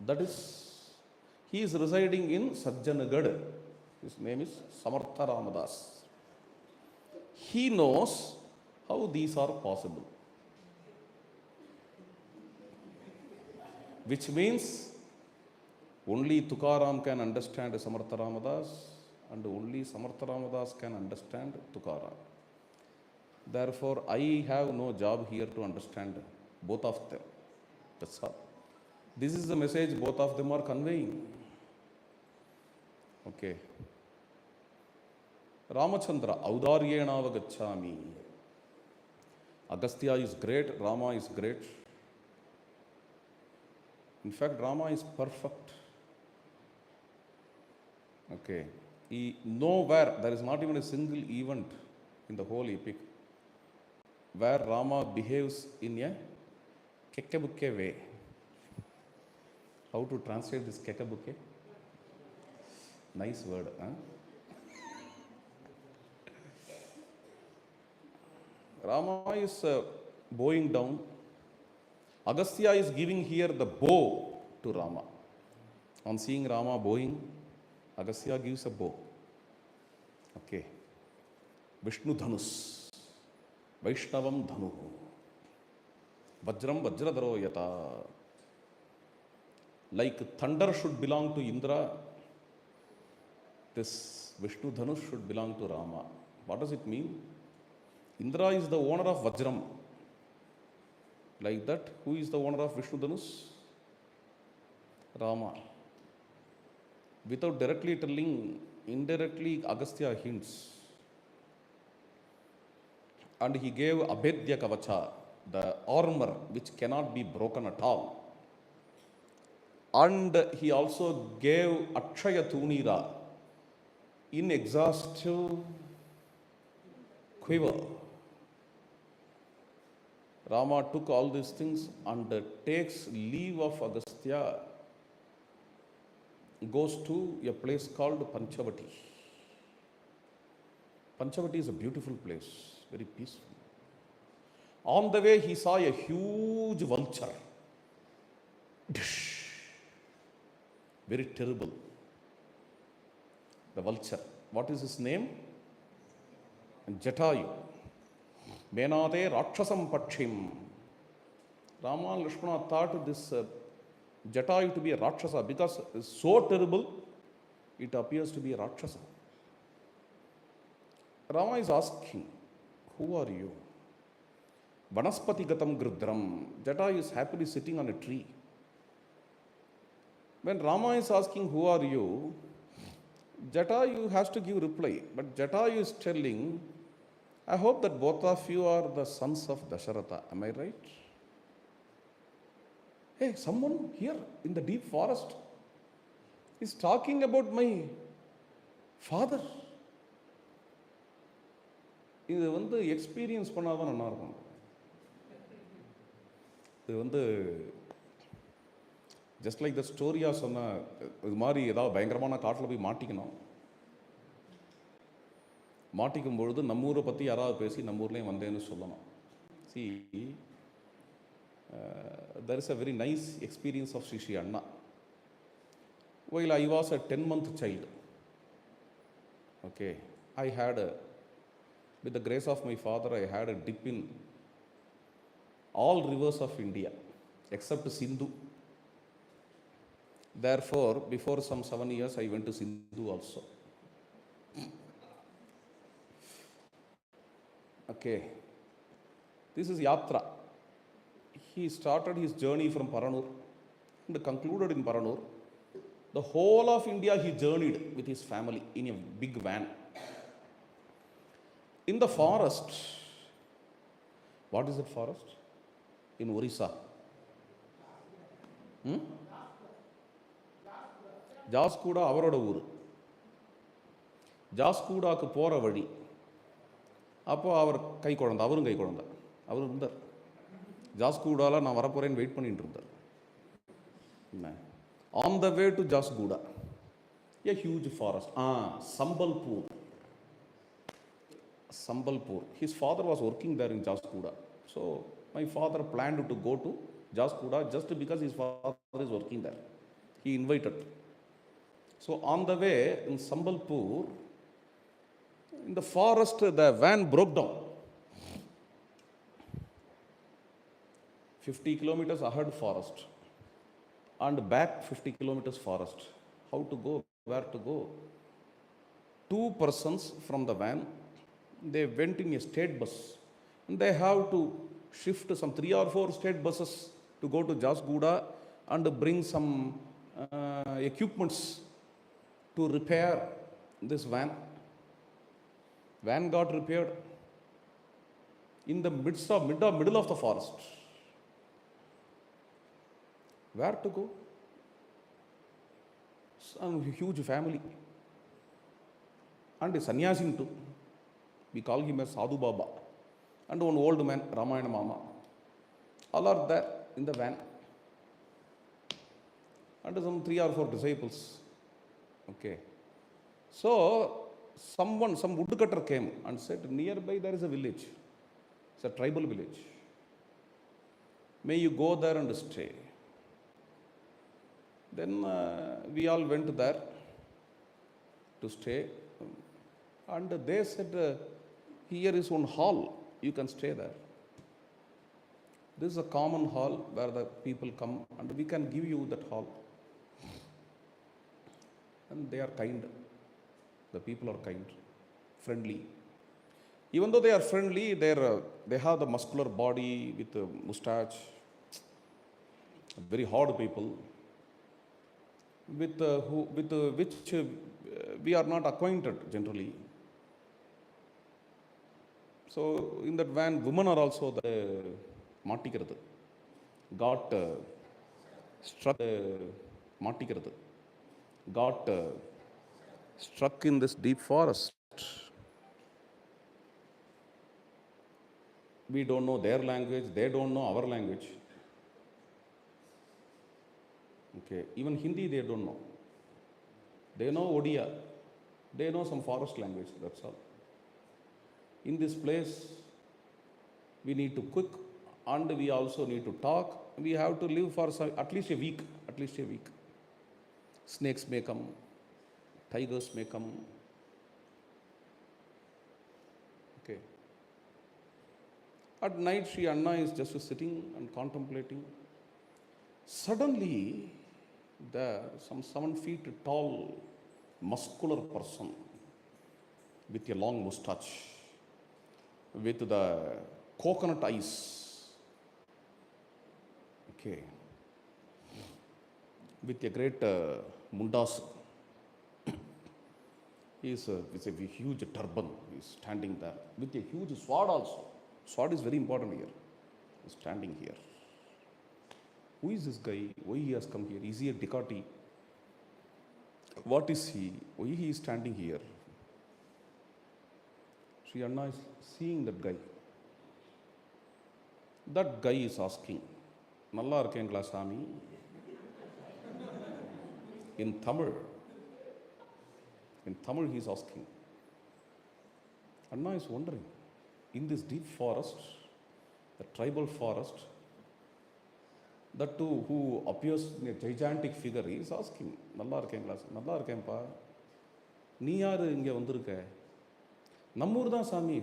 That is, he is residing in Sajjanagad. His name is Samartha Ramadas. He knows how these are possible. Which means only Tukaram can understand Samartha Ramadas, and only Samartha Ramadas can understand Tukaram. Therefore, I have no job here to understand both of them. That's all. This is the message both of them are conveying. Okay. Ramachandra, Audaryena Gacchami. Agastya is great, Rama is great. In fact, Rama is perfect. Okay. Nowhere, there is not even a single event in the whole epic where Rama behaves in a kekkabukke way. How to translate this kekkabukke? Nice word. Huh? Rama is bowing down. Agastya is giving here the bow to Rama. On seeing Rama bowing, Agastya gives a bow. Okay. Vishnu Dhanus. Vaishnavam Dhanu. Vajram Vajradharo Yata. Like thunder should belong to Indra, this Vishnu Dhanush should belong to Rama. What does it mean? Indra is the owner of Vajram. Like that, who is the owner of Vishnu Dhanush? Rama. Without directly telling, indirectly Agastya hints. And he gave Abhedya Kavacha, the armor which cannot be broken at all. And he also gave Akshaya Tunira, inexhaustive quiver. Rama took all these things and takes leave of Agastya, goes to a place called Panchavati. Panchavati is a beautiful place, very peaceful. On the way, he saw a huge vulture. Very terrible. The vulture. What is his name? Jatayu. Menade Rakshasam Pakshim. Rama and Lakshmana thought this Jatayu to be a Rakshasa because it's so terrible, it appears to be a Rakshasa. Rama is asking, who are you? Vanaspati Gatam Grudram. Jatayu is happily sitting on a tree. When Rama is asking, who are you? Jatayu has to give reply. But Jatayu is telling, I hope that both of you are the sons of Dasharatha. Am I right? Hey, someone here in the deep forest is talking about my father. இது வந்து experience பண்ணாதான் நல்லா இருக்கும். இது வந்து just like the ஸ்டோரியாக சொன்ன இது மாதிரி ஏதாவது பயங்கரமான காட்டில் போய் மாட்டிக்கணும். மாட்டிக்கும் பொழுது நம்ம ஊரை பற்றி யாராவது பேசி நம்ம ஊர்லேயும் வந்தேன்னு சொல்லணும். C there is a very nice experience of Sri Anna. While I was a 10-month child, okay, I had with the grace of my father, I had a dip in all rivers of India except Sindhu. Therefore, before some 7 years, I went to Sindhu also. Okay, this is Yatra. He started his journey from Paranur and concluded in Paranur. The whole of India he journeyed with his family in a big van. In the forest, what is that forest? In Orissa. ஜாஸ்கூடா அவரோட ஊர். ஜாஸ்கூடாக்கு போகிற வழி. அப்போ அவர் கை குழந்தை, அவரும் கை குழந்தை, அவர் இருந்தார். ஜாஸ்கூடாவில் நான் வரப்போகிறேன்னு வெயிட் பண்ணிட்டு இருந்தார். ஆன் த வே டு ஜாஸ்கூடா a huge forest. Sambalpur. Sambalpur. His father was working there in Jaskuda. So my father planned to go to Jaskuda just because his father is working there. He invited. So on the way in Sambalpur, in the forest, the van broke down. 50 kilometers ahead forest and back 50 kilometers forest. How to go? Where to go? 2 persons from the van, they went in a state bus. And they have to shift some 3 or 4 state buses to go to Jasguda and bring some equipments to repair this van. Van got repaired in the middle of the forest. Where to go? Some huge family. And a sannyasin too. We call him as Sadhu Baba. And one old man, Ramayana Mama. All are there in the van. And some 3 or 4 disciples. Okay. So some woodcutter came and said, nearby there is a village. It's a tribal village. May you go there and stay. Then we all went there to stay. And they said, here is one hall, you can stay there. This is a common hall where the people come, and we can give you that hall. And they are kind. The people are kind, friendly. Even though they are friendly, they have the muscular body with a mustache, very hard people, with which we are not acquainted generally. So in that van, women are also the மாட்டிக்கிறது, got struck, மாட்டிக்கிறது, got struck in this deep forest. We don't know their language, they don't know our language. Okay, even Hindi they don't know. They know Odia, they know some forest language, that's all. In this place, we need to cook, and we also need to talk. We have to live for at least a week. Snakes may come, tigers may come. Okay. At night, Sri Anna is just sitting and contemplating. Suddenly, there some 7 feet tall, muscular person with a long mustache, with the coconut eyes. Okay. With a great mundas. He is with a huge turban. He is standing there with a huge sword also. Sword is very important here. He is standing here. Who is this guy? Why he has come here? Is he a Dikati? What is he? Why he is standing here? Sri Anna is seeing that guy. That guy is asking, Nalla irukengla Sami? In Tamil he is asking. Anna is wondering, in this deep forest, the tribal forest, that too who appears in a gigantic figure, he is asking, Nalla irukengla? Nalla irukempa. நீ யாரு இங்கே வந்திருக்க? நம்மூர் தான் சாமி.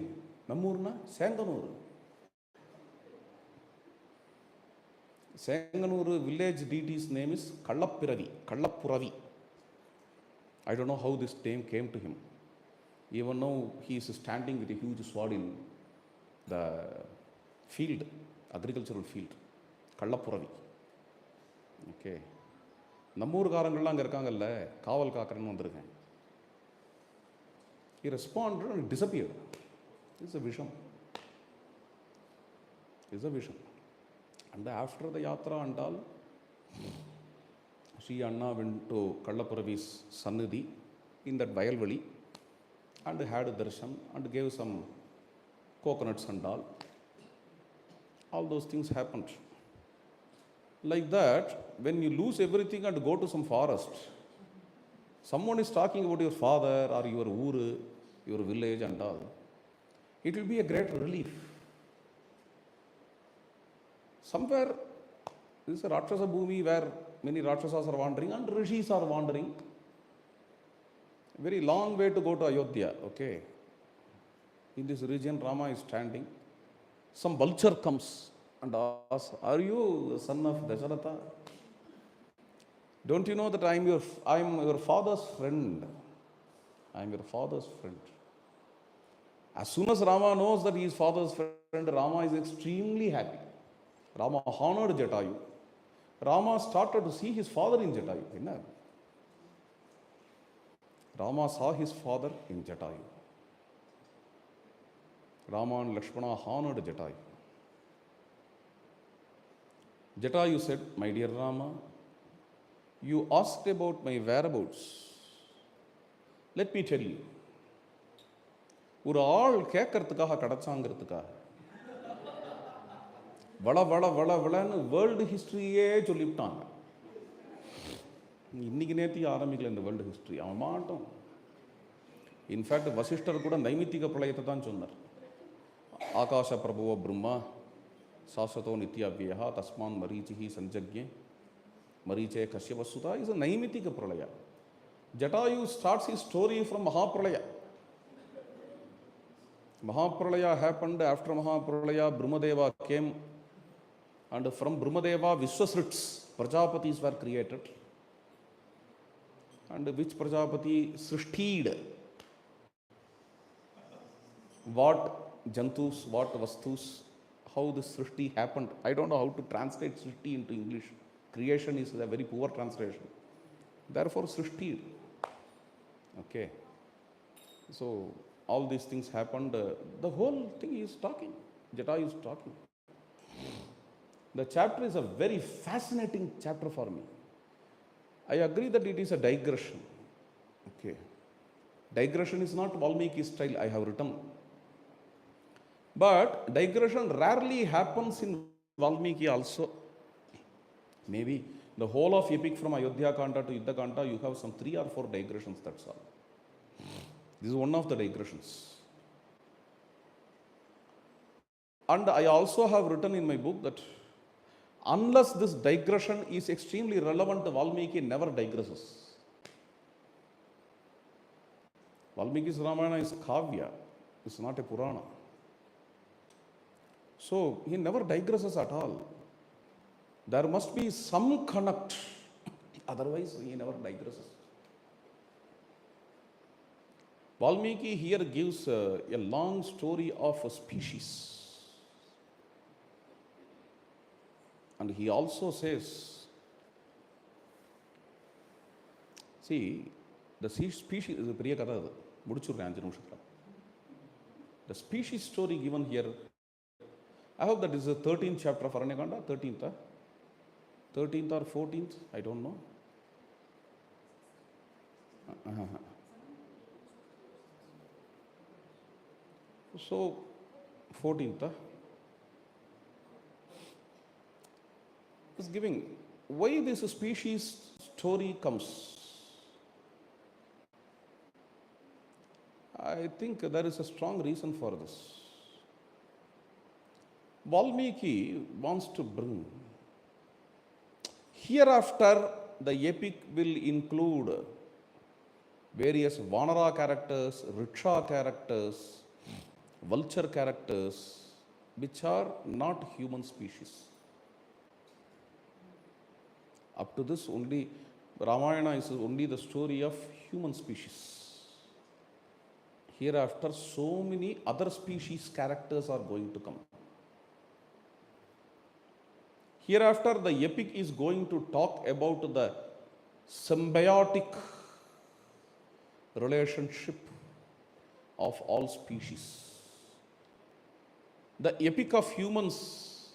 நம்மூர்னா Chengannur. Senganur village deity's name is Kallapuravi. I don't know how this name came to him. Even now he is standing with a huge sword in the field, agricultural field. Kallapuravi. Okay. நம்மூர்காரங்கள்லாம் அங்கே இருக்காங்கல்ல, காவல் காக்கிறேன்னு வந்திருக்கேன். He responded and disappeared. It's a vision. It's a vision. And after the yatra and all, Sri Anna went to Kallapuravi's Sannidhi in that Vayalvali and had a darshan and gave some coconuts and all. All those things happened. Like that, when you lose everything and go to some forest, someone is talking about your father or your uru, your village and all, it will be a great relief. Somewhere, this is a Rakshasa Bhumi where many Rakshasas are wandering and Rishis are wandering. Very long way to go to Ayodhya, okay. In this region, Rama is standing. Some vulture comes and asks, are you the son of Dasharatha? Don't you know that I am your father's friend? I am your father's friend. As soon as Rama knows that he is father's friend, Rama is extremely happy. Rama honored Jatayu. Rama started to see his father in Jatayu. Rama saw his father in Jatayu. Rama and Lakshmana honored Jatayu. Jatayu said, my dear Rama, you asked about my whereabouts. Let me tell you. ஒரு ஆள் கேட்கறதுக்காக கிடைச்சாங்கிறதுக்காக வளன்னு world ஹிஸ்ட்ரியே சொல்லிவிட்டாங்க. இன்னைக்கு நேற்று ஆரம்பிக்கல இந்த world history. அவன் மாட்டோம். இன்ஃபேக்ட் வசிஷ்டர் கூட நைமித்திக பிரளயத்தை தான் சொன்னார். ஆகாச பிரபுவ பிரம்மா சாஸ்வதோ நித்யாவியா தஸ்மான் மரீச்சிஹி சஞ்சக்யே மரீச்சே கஷ்யவசுதா இஸ் அ நைமித்திக பிரளயா. Jatayu starts his story from Mahapralaya. Mahapralaya happened. After Mahapralaya, Brahmadeva came, and from Brahmadeva, Vishwasrits, Prajapatis were created. And which Prajapati srishtied what jantus, what vastus, how this srishti happened. I don't know how to translate srishti into English. Creation is a very poor translation. Therefore, srishtied. Okay. So, all these things happened. The whole thing is talking. Jatayu is talking. The chapter is a very fascinating chapter for me. I agree that it is a digression. Okay. Digression is not Valmiki style, I have written. But digression rarely happens in Valmiki also. Maybe the whole of epic from Ayodhya Kanda to Yuddha Kanda, you have some 3 or 4 digressions, that's all. This is one of the digressions. And I also have written in my book that unless this digression is extremely relevant, Valmiki never digresses. Valmiki's Ramayana is Kavya, it's not a Purana. So he never digresses at all. There must be some connect, otherwise he never digresses. Valmiki here gives a long story of a species. And he also says, see, the species is a priya katha, mudichurren 5 நிமிஷத்துல. The species story given here, I hope that is the 13th chapter of Aranyakanda, 13th or 14th, I don't know. So, 14th is giving why this species story comes. I think there is a strong reason for this. Valmiki wants to bring, hereafter the epic will include various Vanara characters, Riksha characters, vulture characters, which are not human species. Up to this, only Ramayana is only the story of human species. Hereafter, so many other species characters are going to come. Hereafter, the epic is going to talk about the symbiotic relationship of all species. The epic of humans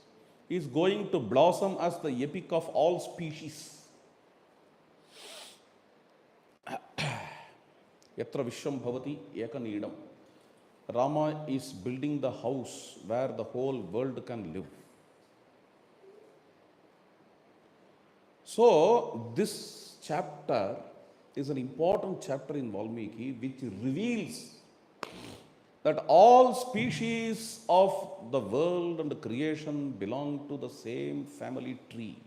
is going to blossom as the epic of all species. Yatra Vishwam Bhavati Ekanidam. Rama is building the house where the whole world can live. So, this chapter is an important chapter in Valmiki which reveals that all species of the world and creation belong to the same family tree.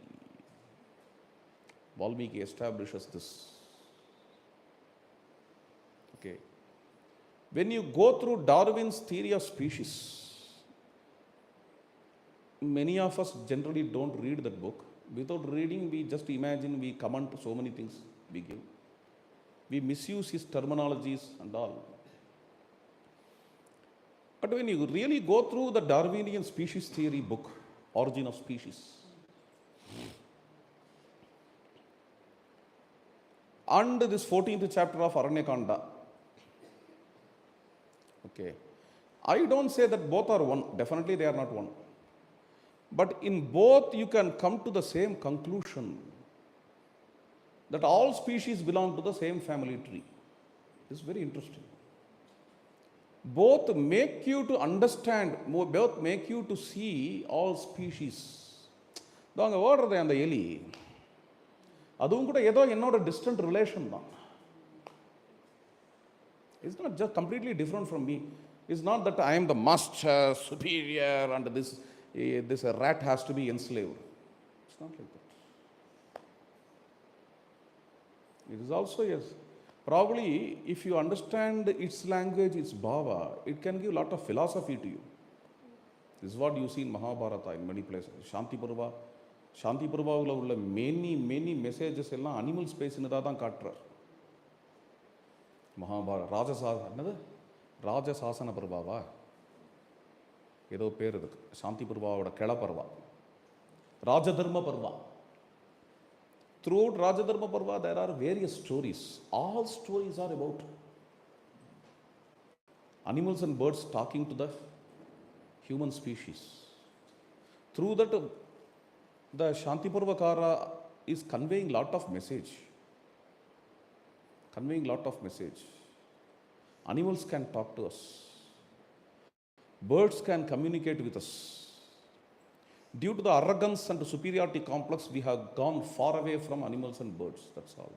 Valmiki establishes this. Okay. When you go through Darwin's theory of species, many of us generally don't read that book. Without reading, we just imagine, we comment so many things we give. We misuse his terminologies and all. But when you really go through the Darwinian species theory book, Origin of Species, and this 14th chapter of Aranyakanda, okay, I don't say that both are one. Definitely they are not one. But in both you can come to the same conclusion that all species belong to the same family tree. This is very interesting. Both make you to understand, both make you to see all species. அங்கே ஓடுறது அந்த எலி, அதுவும் கூட ஏதோ என்னோட distant relation தான். It's not just completely different from me. It's not that I am the master, superior, and this rat has to be enslaved. It's not like that. It is also, yes. Probably, if you understand its language, its bhava, it can give a lot of philosophy to you. This is what you see in Mahabharata in many places. Shanti Purva. Shanti Purvaவில் உள்ள many messages எல்லாம் animal ஸ்பேஸ்னுதான் தான் காட்டுறார். மகாபாரத ராஜசாசன பர்வாவா ஏதோ பேர் இருக்கு. சாந்தி பர்வாவோட கிளப்பர்வா ராஜதர்ம Parba. Throughout Rajadharma Parva, there are various stories. All stories are about animals and birds talking to the human species. Through that, the Shanti Parvakara is conveying lot of message. Animals can talk to us. Birds can communicate with us. Due to the arrogance and superiority complex, we have gone far away from animals and birds. That's all.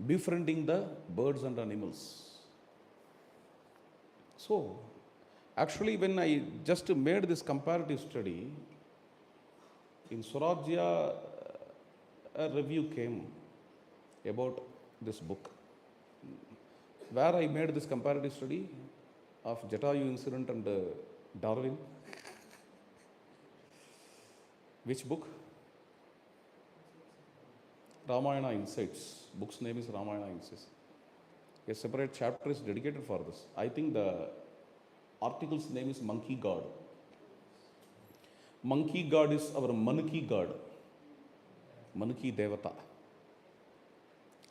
Befriending the birds and animals. So, actually, when I just made this comparative study, in Swarajya, a review came about this book, where I made this comparative study of Jatayu incident and Darwin. Which book? Ramayana Insights. Book's name is Ramayana Insights. A separate chapter is dedicated for this. I think the article's name is Monkey God. Monkey God is our Manuki God. Manuki Devata.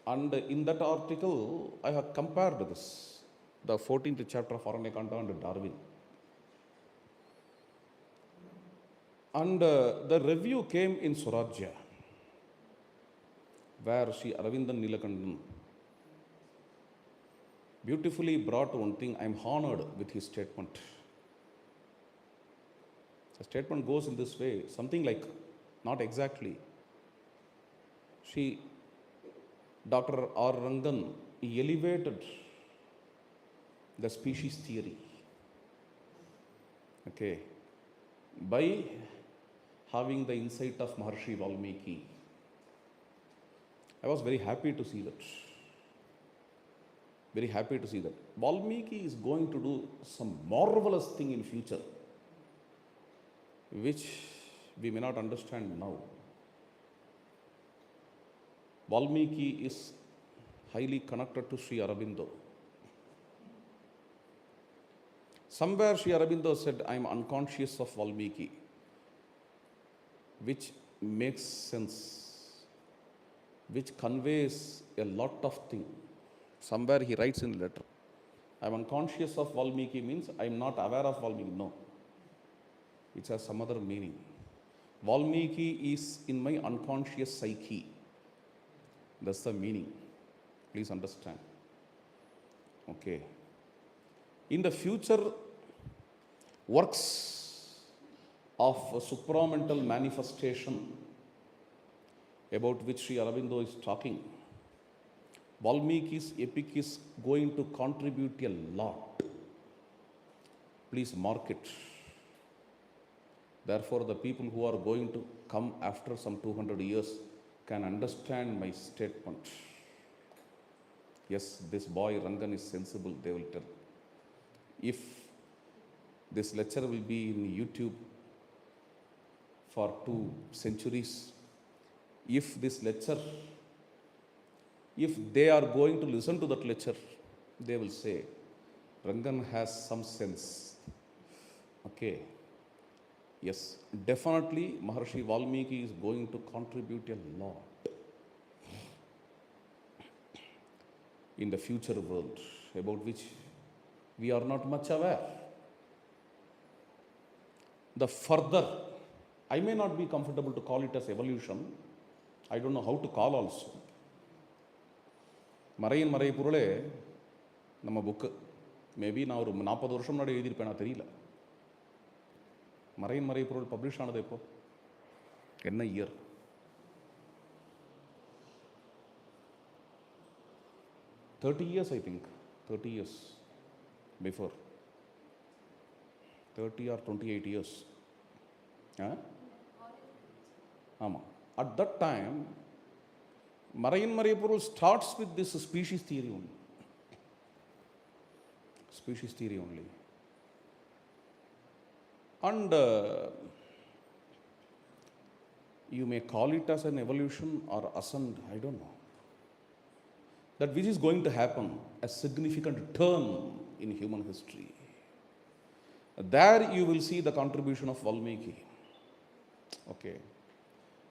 And in that article, I have compared this, the 14th chapter of Aranyakanta and Darwin. And the review came in Swarajya, where Sri Aravindan Nilakandan beautifully brought one thing. I am honored with his statement. The statement goes in this way, something like, not exactly. Dr. R. Rangan elevated the species theory, okay, by having the insight of Maharshi Valmiki. I was very happy to see that. Very happy to see that. Valmiki is going to do some marvelous thing in future, which we may not understand now. Valmiki is highly connected to Sri Aurobindo. Somewhere Sri Aurobindo said, I am unconscious of Valmiki, which makes sense, which conveys a lot of things. Somewhere he writes in the letter, I am unconscious of Valmiki means I am not aware of Valmiki. No, it has some other meaning. Valmiki is in my unconscious psyche. That's the meaning. Please understand. Okay. In the future works of a supramental manifestation about which Sri Aurobindo is talking, Valmiki's epic is going to contribute a lot. Please mark it. Therefore, the people who are going to come after some 200 years can understand my statement. Yes, this boy Rangan is sensible, they will tell. If this lecture will be in YouTube for 2 centuries, if they are going to listen to that lecture, they will say, Rangan has some sense. Okay. Yes, definitely Maharshi Valmiki is going to contribute a lot in the future world, about which we are not much aware. The further, I may not be comfortable to call it as evolution. I don't know how to call also. மறையின் மறை பொருளே நம்ம book maybe நான் ஒரு 40 வருஷம் முன்னாடி எழுதியிருப்பேனா தெரியல. மறையின் மறை பொருள் பப்ளிஷ் ஆனது எப்போ, என்ன year? 30 years, I think. 30 years before. 30 or 28 years. At that time, marine Maripurul starts with this species theory only. Species theory only. And you may call it as an evolution or ascent, I don't know. That which is going to happen, a significant turn in human history. There you will see the contribution of Valmiki. Okay.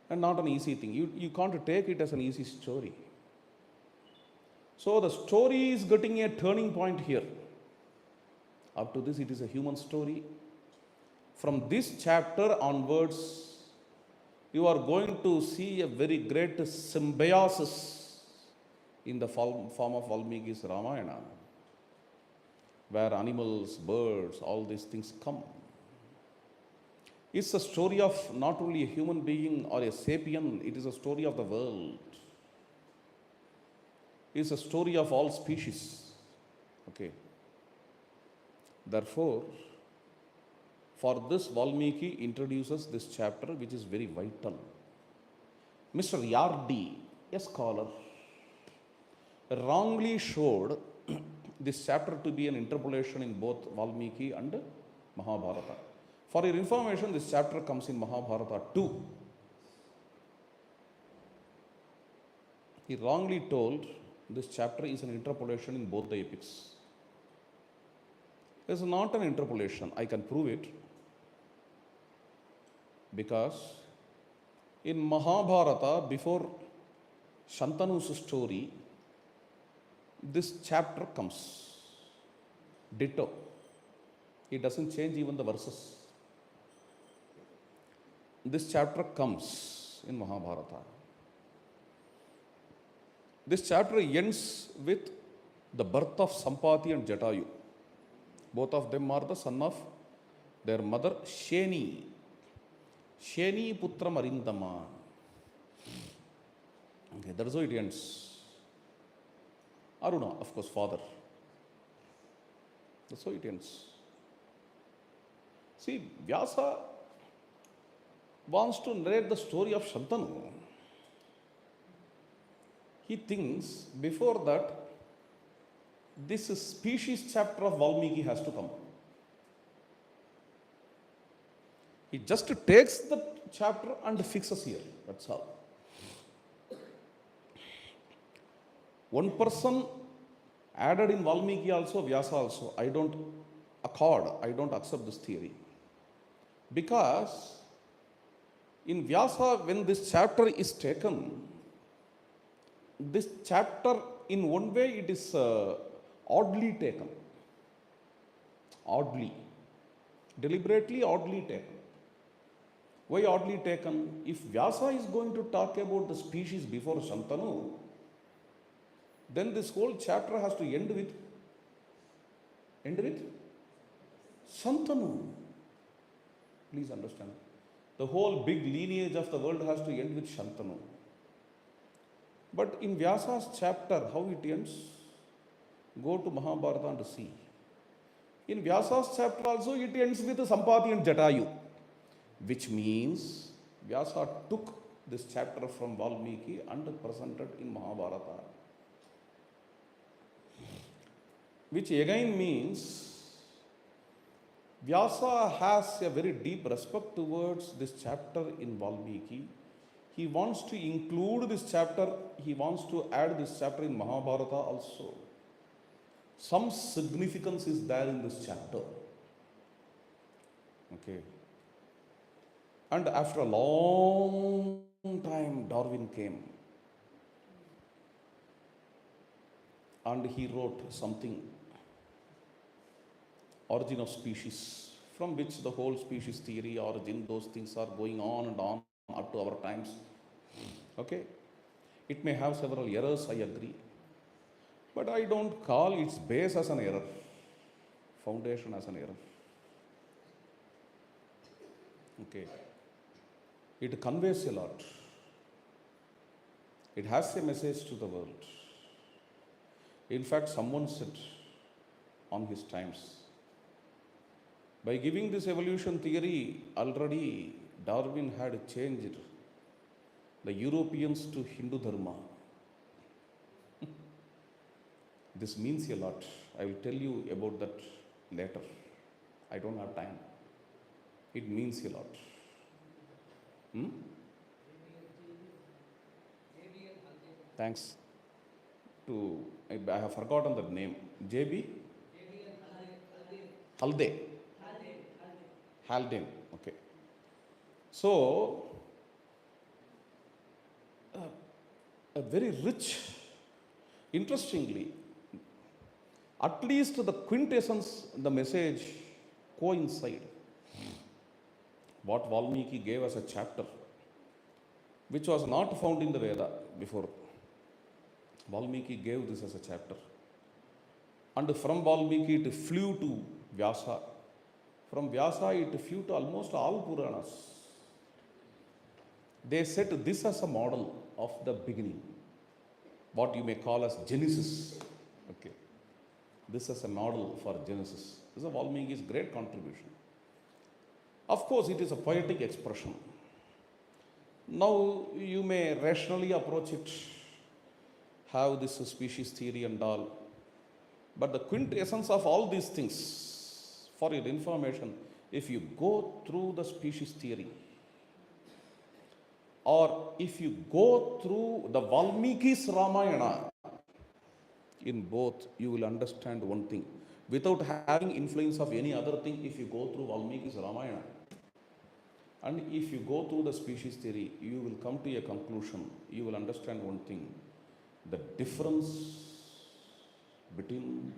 And not an easy thing. You can't take it as an easy story. So the story is getting a turning point here. Up to this, it is a human story. From this chapter onwards, you are going to see a very great symbiosis in the form of Valmiki's Ramayana, where animals, birds, all these things come. It's a story of not only a human being or a sapien, it is a story of the world. It's a story of all species. Okay. Therefore, for this, Valmiki introduces this chapter, which is very vital. Mr. Yardi, a scholar, wrongly showed this chapter to be an interpolation in both Valmiki and Mahabharata. For your information, this chapter comes in Mahabharata 2. He wrongly told this chapter is an interpolation in both the epics. It is not an interpolation. I can prove it. Because in Mahabharata, before Shantanu's story, this chapter comes. Ditto. It doesn't change even the verses. This chapter comes in Mahabharata. This chapter ends with the birth of Sampati and Jatayu. Both of them are the son of their mother Sheni. Sheni Putram Arindama. Okay, that is how it ends. Aruna, of course, father. That's how it ends. See, Vyasa wants to narrate the story of Shantanu. He thinks before that this species chapter of Valmiki has to come. He just takes the chapter and fixes here. That's all. One person added in Valmiki also, Vyasa also. I don't accept this theory. Because in Vyasa, when this chapter is taken, this chapter in one way it is oddly taken. Oddly. Deliberately oddly taken. Why oddly taken? If Vyasa is going to talk about the species before Shantanu, then this whole chapter has to end with Shantanu. Please understand. The whole big lineage of the world has to end with Shantanu. But in Vyasa's chapter, how it ends? Go to Mahabharata and see. In Vyasa's chapter also, it ends with Sampati and Jatayu, which means Vyasa took this chapter from Valmiki and presented in Mahabharata. Which again means Vyasa has a very deep respect towards this chapter in Valmiki. He wants to include this chapter, he wants to add this chapter in Mahabharata also. Some significance is there in this chapter. Okay. And after a long time, Darwin came. And he wrote something, Origin of Species, from which the whole species theory, origin, those things are going on and on up to our times. Okay. It may have several errors, I agree. But I don't call its base as an error, foundation as an error. Okay. It conveys a lot. It has a message to the world. In fact, someone said on his times, by giving this evolution theory, already Darwin had changed the Europeans to Hindu Dharma. This means a lot. I will tell you about that later. I don't have time. It means a lot. Thanks to, I have forgotten the name. JB? Halde. Haldane. Okay. So, a very rich, interestingly, at least the quintessence, the message coincide. What Valmiki gave as a chapter, which was not found in the Veda before. Valmiki gave this as a chapter. And from Valmiki it flew to Vyasa. From Vyasa it flew to almost all Puranas. They set this as a model of the beginning, what you may call as Genesis. Okay. This is a model for Genesis. This is Valmiki's great contribution. Of course, it is a poetic expression. Now, you may rationally approach it, have this species theory and all. But the quintessence of all these things, for your information, if you go through the species theory, or if you go through the Valmiki's Ramayana, in both, you will understand one thing. Without having influence of any other thing, if you go through Valmiki's Ramayana, and if you go through the species theory, you will come to a conclusion. You will understand one thing. The difference between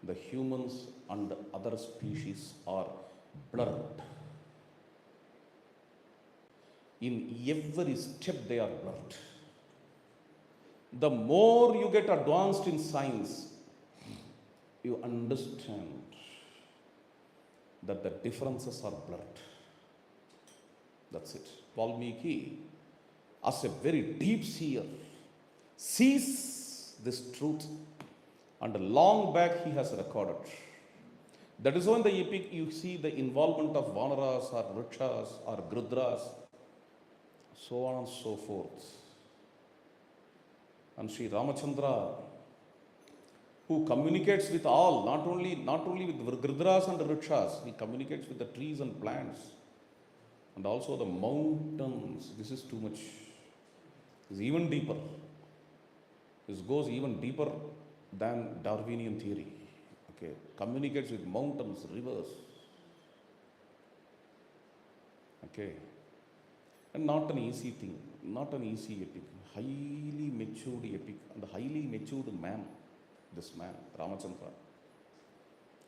the humans and the other species are blurred. In every step, they are blurred. The more you get advanced in science, you understand that the differences are blurred. That's it. Valmiki, as a very deep seer, sees this truth, and long back he has recorded. That is why in the epic you see the involvement of Vanaras or Vrikshas or Grudras, so on and so forth. And Sri Ramachandra, who communicates with all, not only with Grudras and Vrikshas, he communicates with the trees and plants, and also the mountains. This is too much. It's even deeper. This goes even deeper than Darwinian theory. Okay, communicates with mountains, rivers. Okay, and not an easy thing, not an easy epic. Highly matured epic, and a highly matured man. This man, Ramachandra.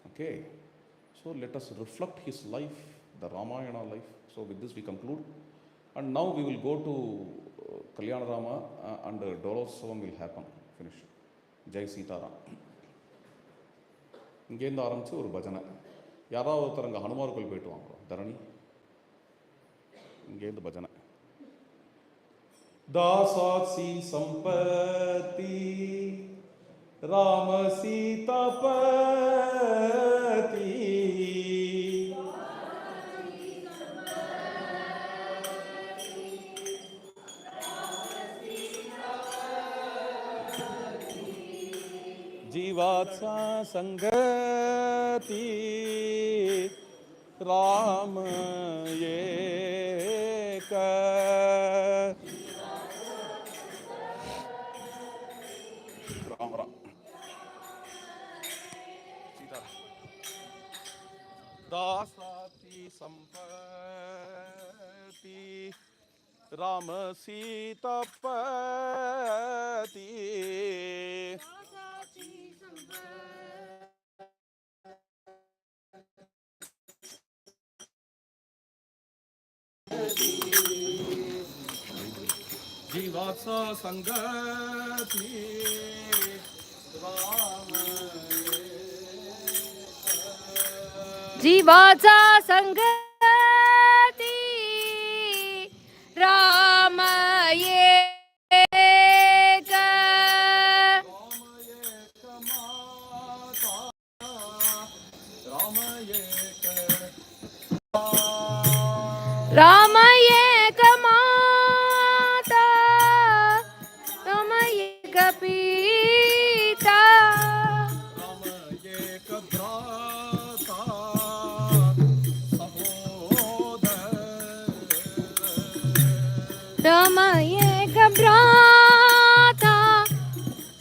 Okay, so let us reflect his life, the Ramayana life. So with this we conclude, and now we will go to Kalyana Rama and Dolotsavam will happen. Finish. Jai Sitaram. இங்கேருந்து ஆரம்பிச்சு ஒரு பஜனை. யாராவது ஒருத்தர் அங்கே ஹனுமார் கோயில் போயிட்டு வாங்க தரணி. இங்கேருந்து பஜனை. दासाची संपत्ती राम सीतापती जीवाचा संगती राम एक राम राम दासाची संपत्ती राम सीतापती जीवाचा संगती राम जीवाचा संगती राम एक ರಾಮ ಏಕ ಮಾತಾ ರಾಮ ಏಕ ಪೀತಾ ರಾಮ ಏಕ ಭ್ರಾತ ಸಹೋದರ ರಾಮ ಏಕ ಭ್ರಾತಾ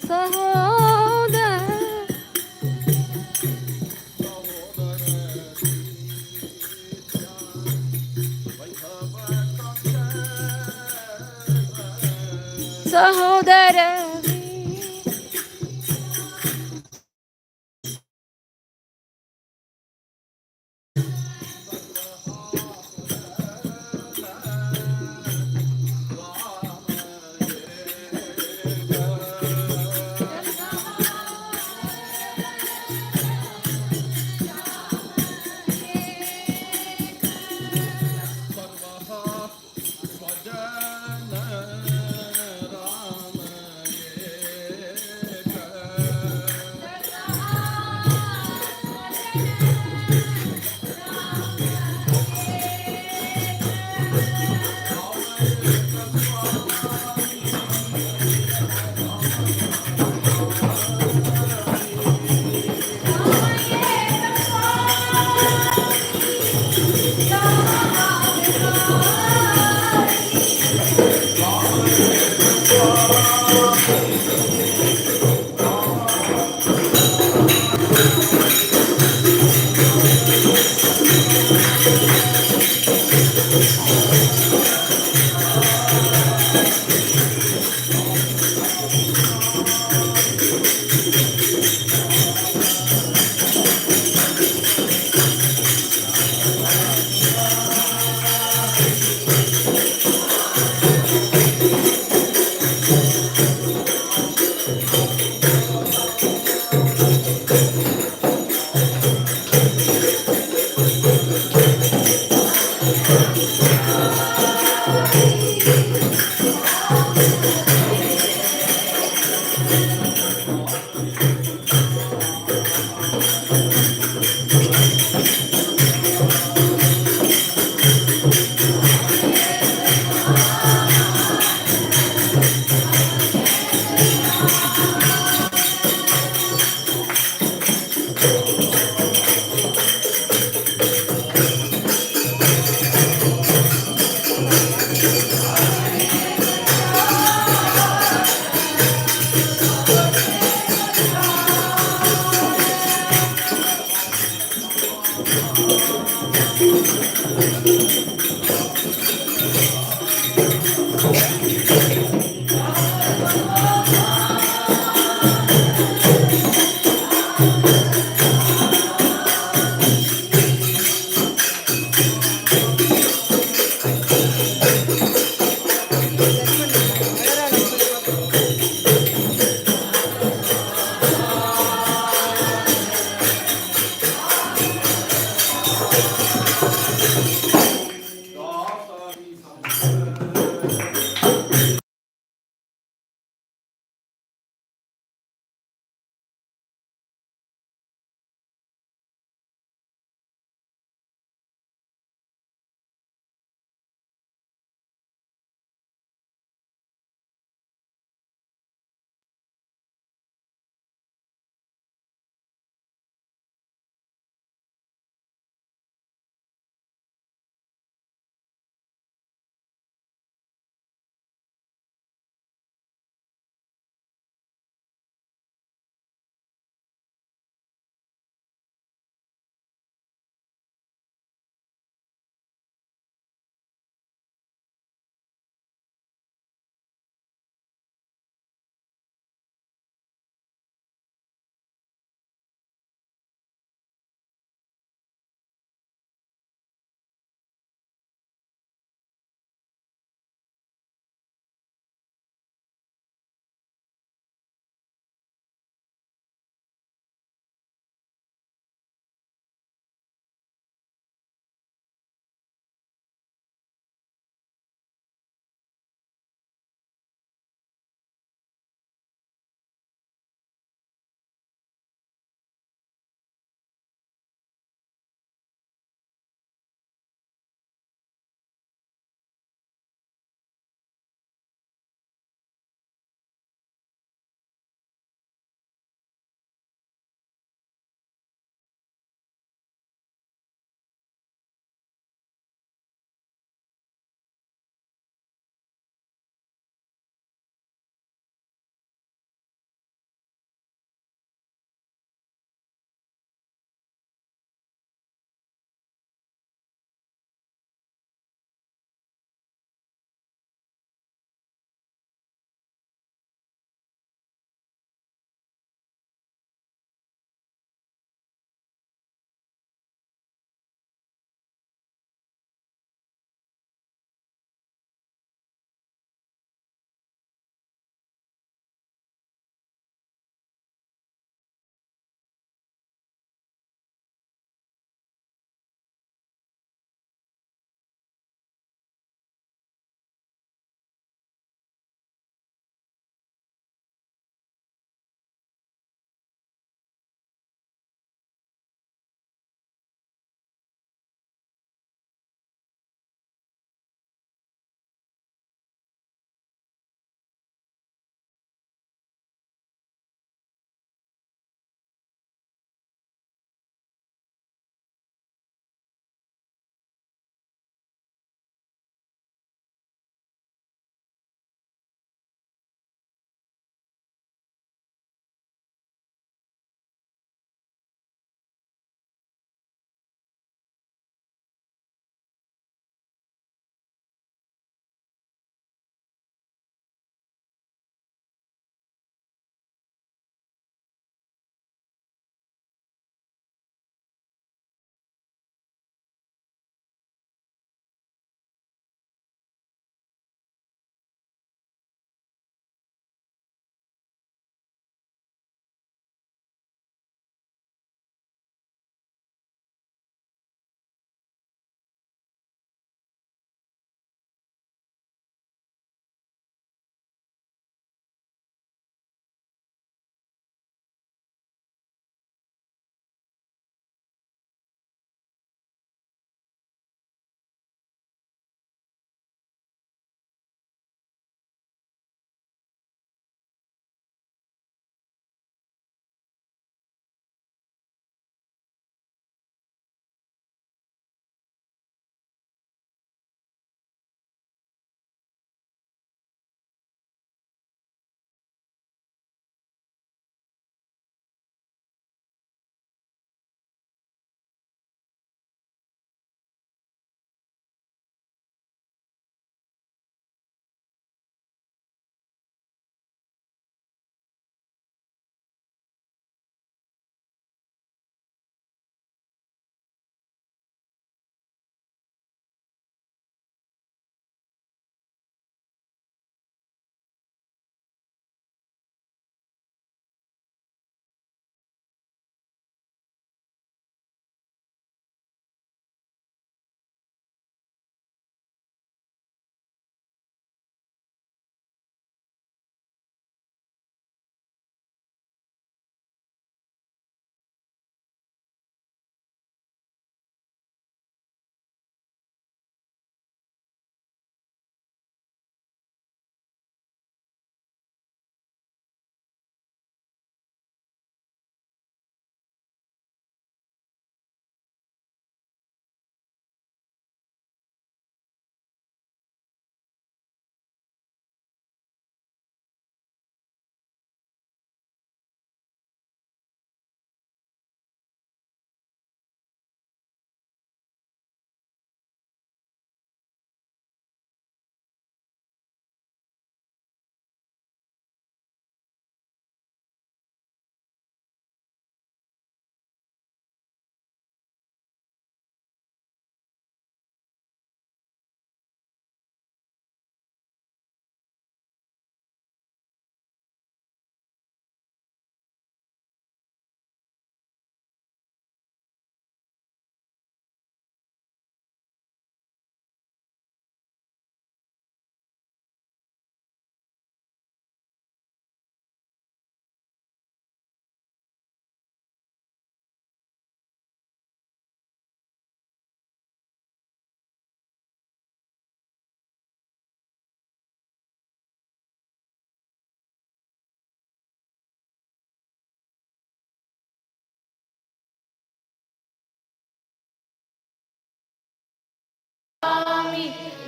ಸಹೋದರ ಸಹೋದರ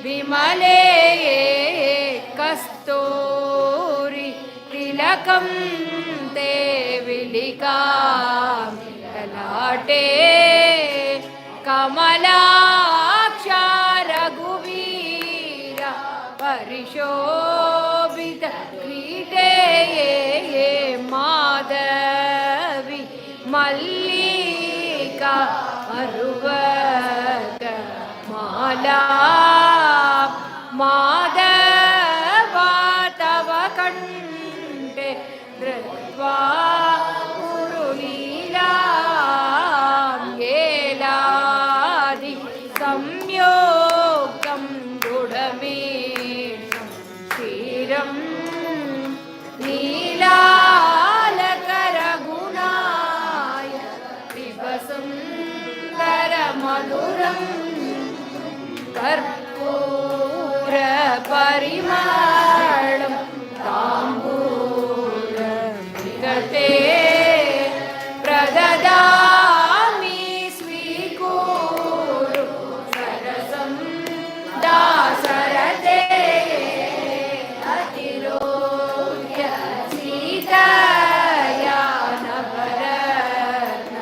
विमले कस्तूरि तिलकं ते विलिकां ललाटे कमलाक्षा रघुवीर परिशोभित क्रीडे माधवी मल्लिका अरुवक माला माधवा तव कंठे धृत्वा कुरुलीलां येलादि संयोगं गुडमेशं क्षीरं नीलालकरगुणाय पिबसुन्दरमधुरं कर्पूरपरिमळं ताम्बूलविगते प्रददामि स्वीकुरु सरसं दासरथे अतिरोह्य सीतया नवरत्न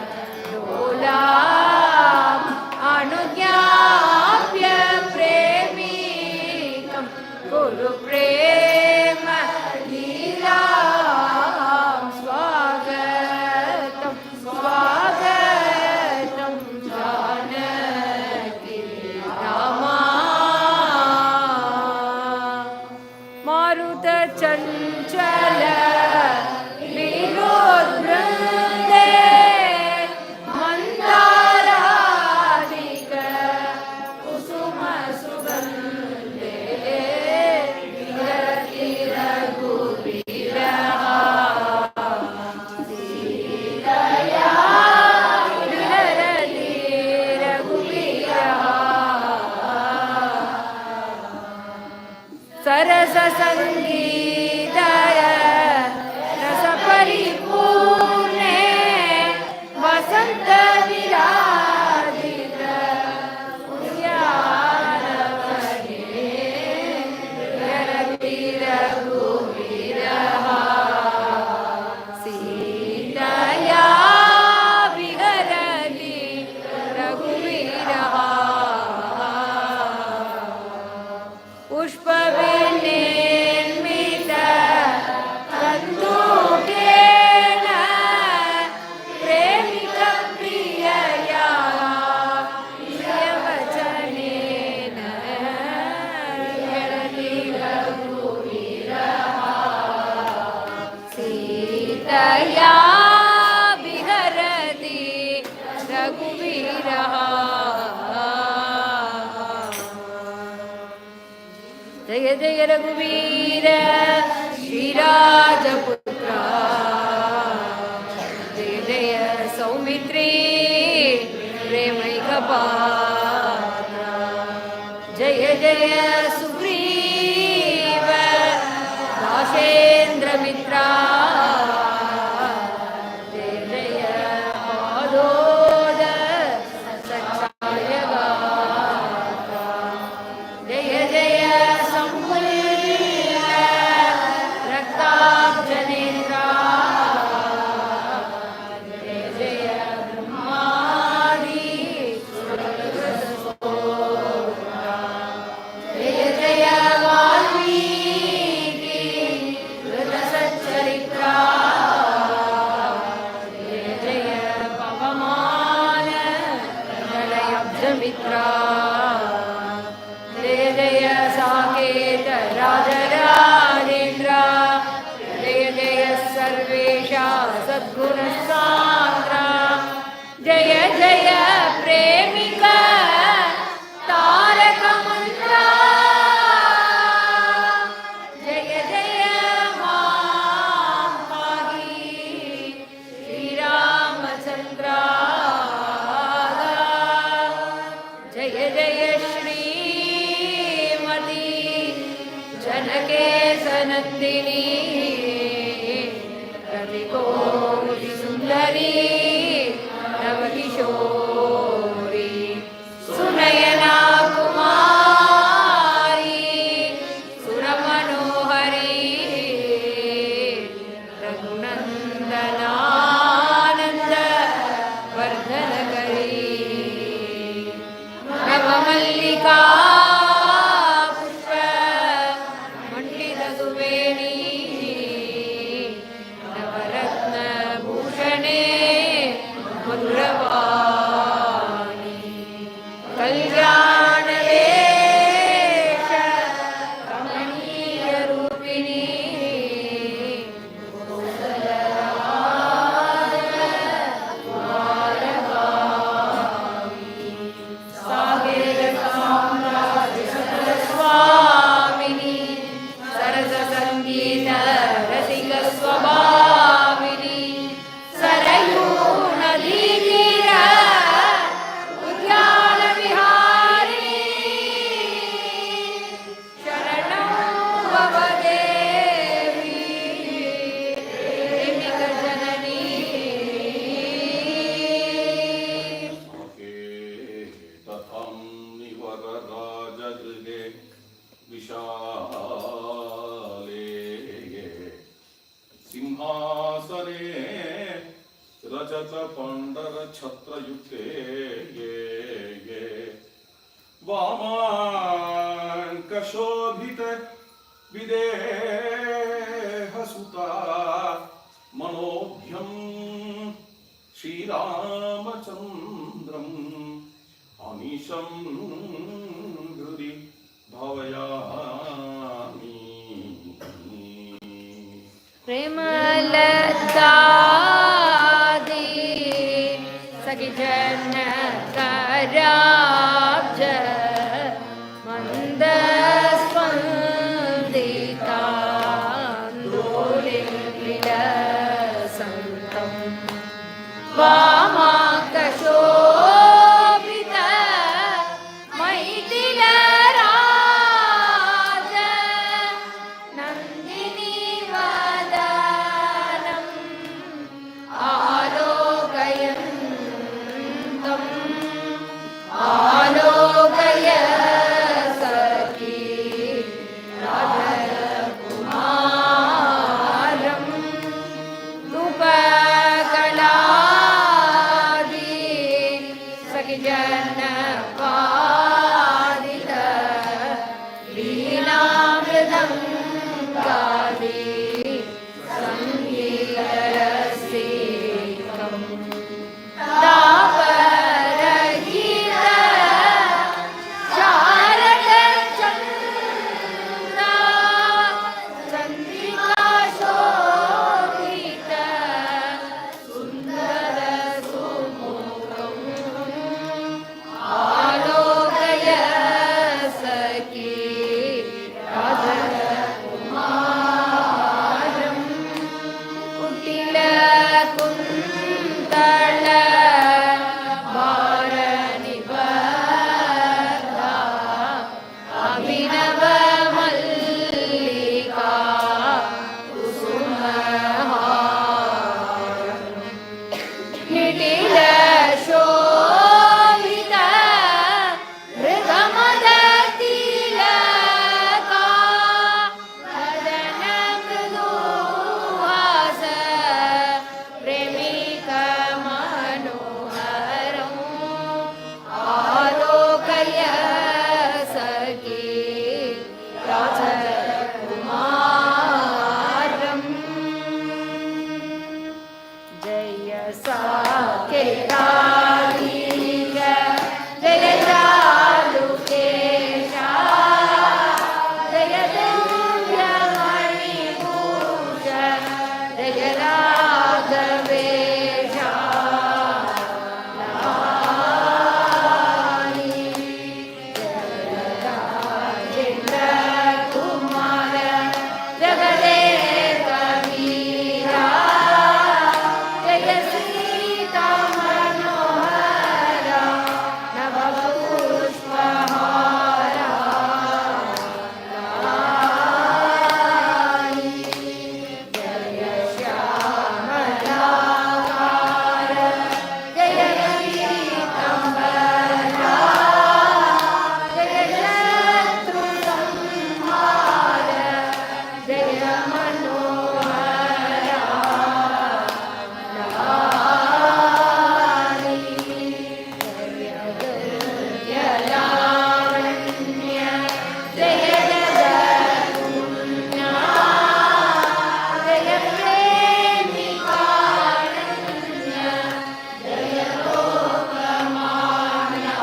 लोलाम् अनुज्ञाप्य प्रेमिकं कुरु प्रेम लीलां स्वागतं स्वागतं जानकी रामा मारुतचञ्चल विनोद्वृन्दे मन्दाराधिक कुसुमसुगन्धे विहरति रघुवीरः सीतया विहरति रघुवीरः सरससङ्गीतय रसपरिपूर्णे वसन्तविराजित उद्यानवने विहरति रघुवीरः सीतया विहरति रघुवीरः पुष्पविनिर्मित कन्दुकेन प्रेमिकप्रियया प्रियवचनेन विहरति रघुवीरः सीतया विहरति रघुवीरः जय जय रघुवीर श्रीराजपुत्रा जय जय सौमित्री प्रेमैकपात्रा जय जय सुग्रीव दासेन्द्रमित्रा जय जय पादोद सच्चायगा जय जय संकुल्य रक्ताब्जनेत्रा जय जय ब्रह्मादि सुरगुरुस्तोत्रा जय जय वाल्मीकि कृतसच्चरित्रा जय जय पवमान प्रलयाब्जमित्रा जय जय साकेत राजराजेन्द्र जय जय सर्वेशा सद्गुणसान्द्रा जय जय प्रेमिक तारक मंत्रा जय जय मां पाहि श्रीरामचन्द्रा जय जय श्रीमती जनकेशनन्दिनी रविकोटिसुन्दरी नवकिशोरी सुनयना कुमारी राजगृहे विशाले सिंहासने रजतपण्डरछत्रयुक्ते वामाङ्कशोभित विदेहसुता मनोभ्यं श्रीरामचन्द्रम् अमीशं हृदि भावयामि। प्रेमलतादि सखी जनकराब्ज मन्दस्पन्दितान्दोलिविलसन्तं वामाङ्कशोभित मैथिलराज नन्दिनीवदनम् आलोकयन्तम् आलोकय सखी राजकुमारम् रूपकलादि सखी जनपादित लीलामृदङ्गादि सङ्गीतरसिकम् तापरहित शारदचन्द्र चन्द्रिकाशोभित सुन्दर सुमुखम् आलोकय सखी राजकुमारम् कुटिल कुन्तल भारनिबद्धा अभिनव मल्लिका कुसुमहारम् निटिल शोभित मृगमदतिलका वदन मृदुहास प्रेमिक मनोहरम् आलोकय सखी राजकुमारम् जय साकेतालीय जय चारुकेशा जय दिव्यमणिभूष जय राघवेशा लाली जय राजेन्द्र कुमार जगदेक वीरा जय सीता मनोहरा नवपुष्पहारा लाली जय श्यामलाकार जय पीताम्बरा जय शत्रुसंहार जय मनोहरा लाली जय दुर्जलावण्य जय जगन्या जय प्रेमिकानन्य जय लोकमान्या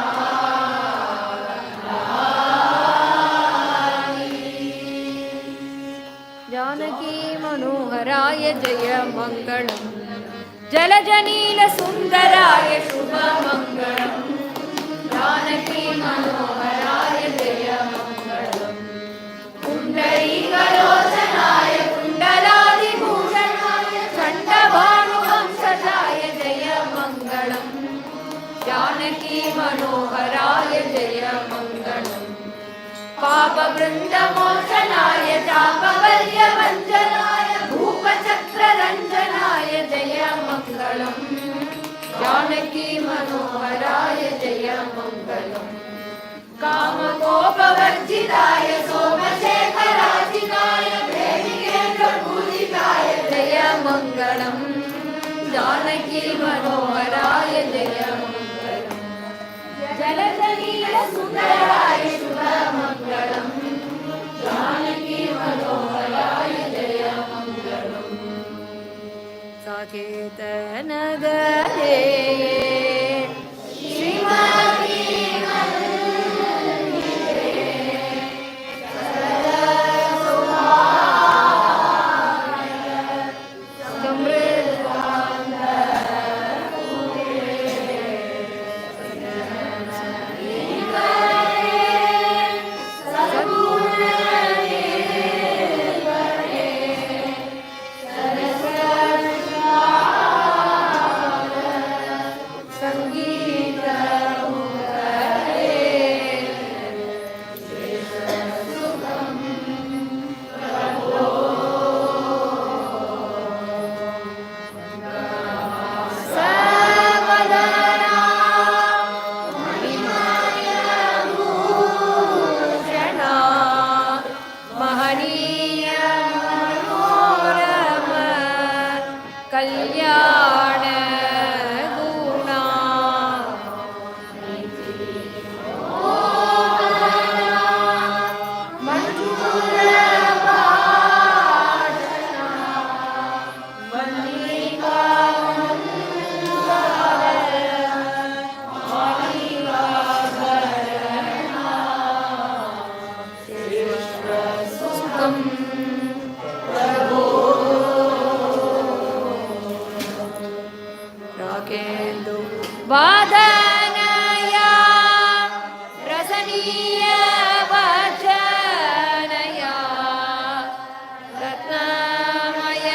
जानकी मनोहराय जय मङ्गलम् जलजनील सुन्दराय शुभमङ्गलम् जानकी मनोहराय जय मङ्गलम् कुण्डलीकलोचनाय कुण्डलादिभूषणाय चण्डभानुवंशजाय जय मङ्गलम् जानकी मनोहराय जय मङ्गलम् पापवृन्दमोचनाय चापवल्यवञ्जनाय भूपचक्ररञ्जनाय जय मङ्गलम् जानकी मनोहराय जय मङ्गलम् कामकोपवर्जिताय सोमशेखराधिकाय प्रेमिकेन्द्रपूजिताय जय मङ्गलम् जानकी मनोहराय जय मङ्गलम् जलधनीलसुन्दराय शुभमङ्गलम् जानकी मनोहराय जय मङ्गलम् साकेतनगरे श्रीमती कल्याण गुणा राकेन्दु वादनया रसनीय वचनया रत्नमय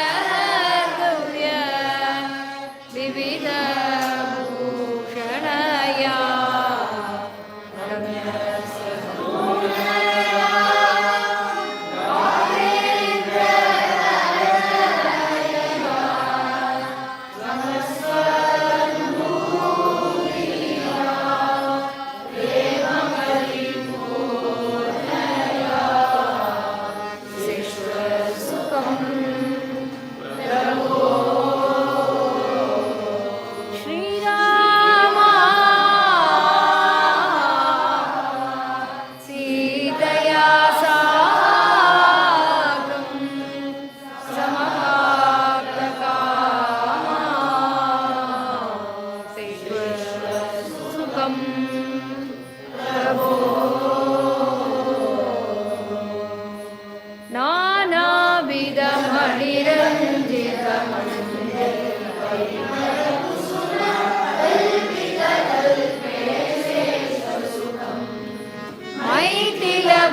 दिव्य विविध भूषणया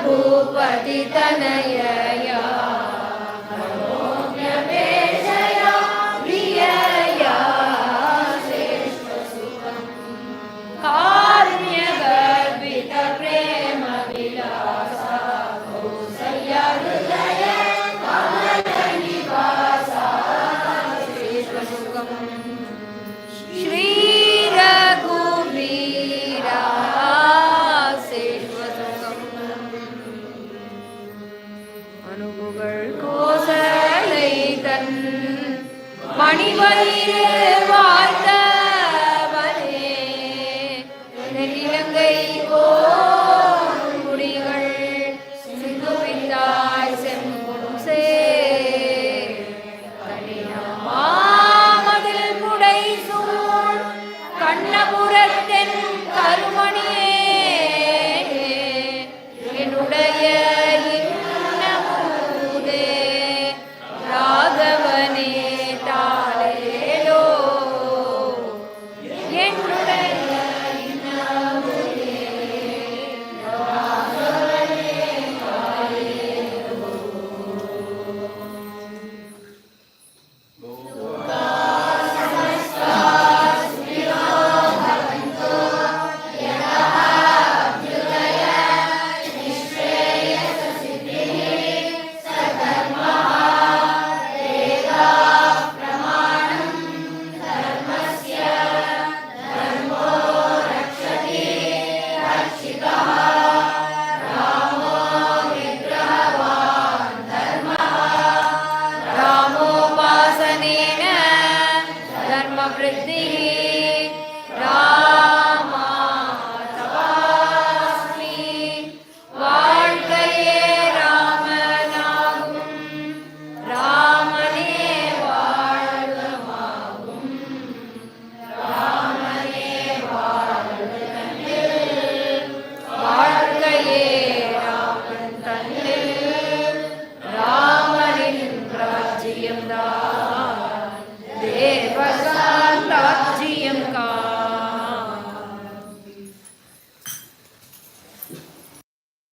भूपति तनयया मनोज्ञवेशया प्रियया श्रेष्ठसुखं कारुण्यगर्भित प्रेम विलासा कौसल्या हृदय कमलनिवासा श्रेष्ठसुखं श्री रघुवीरा மணிவயிறு வாய்த்தவனே நெல்லிலங்கை போல் முடிகள் சிந்துவித்தாய் செம்பொடும் மாமதில் புடை சூழ் கண்ணபுரத்தின் கருமணியே என்னுடைய இன்னமுதே ராகவனே தாளேலோ தேவ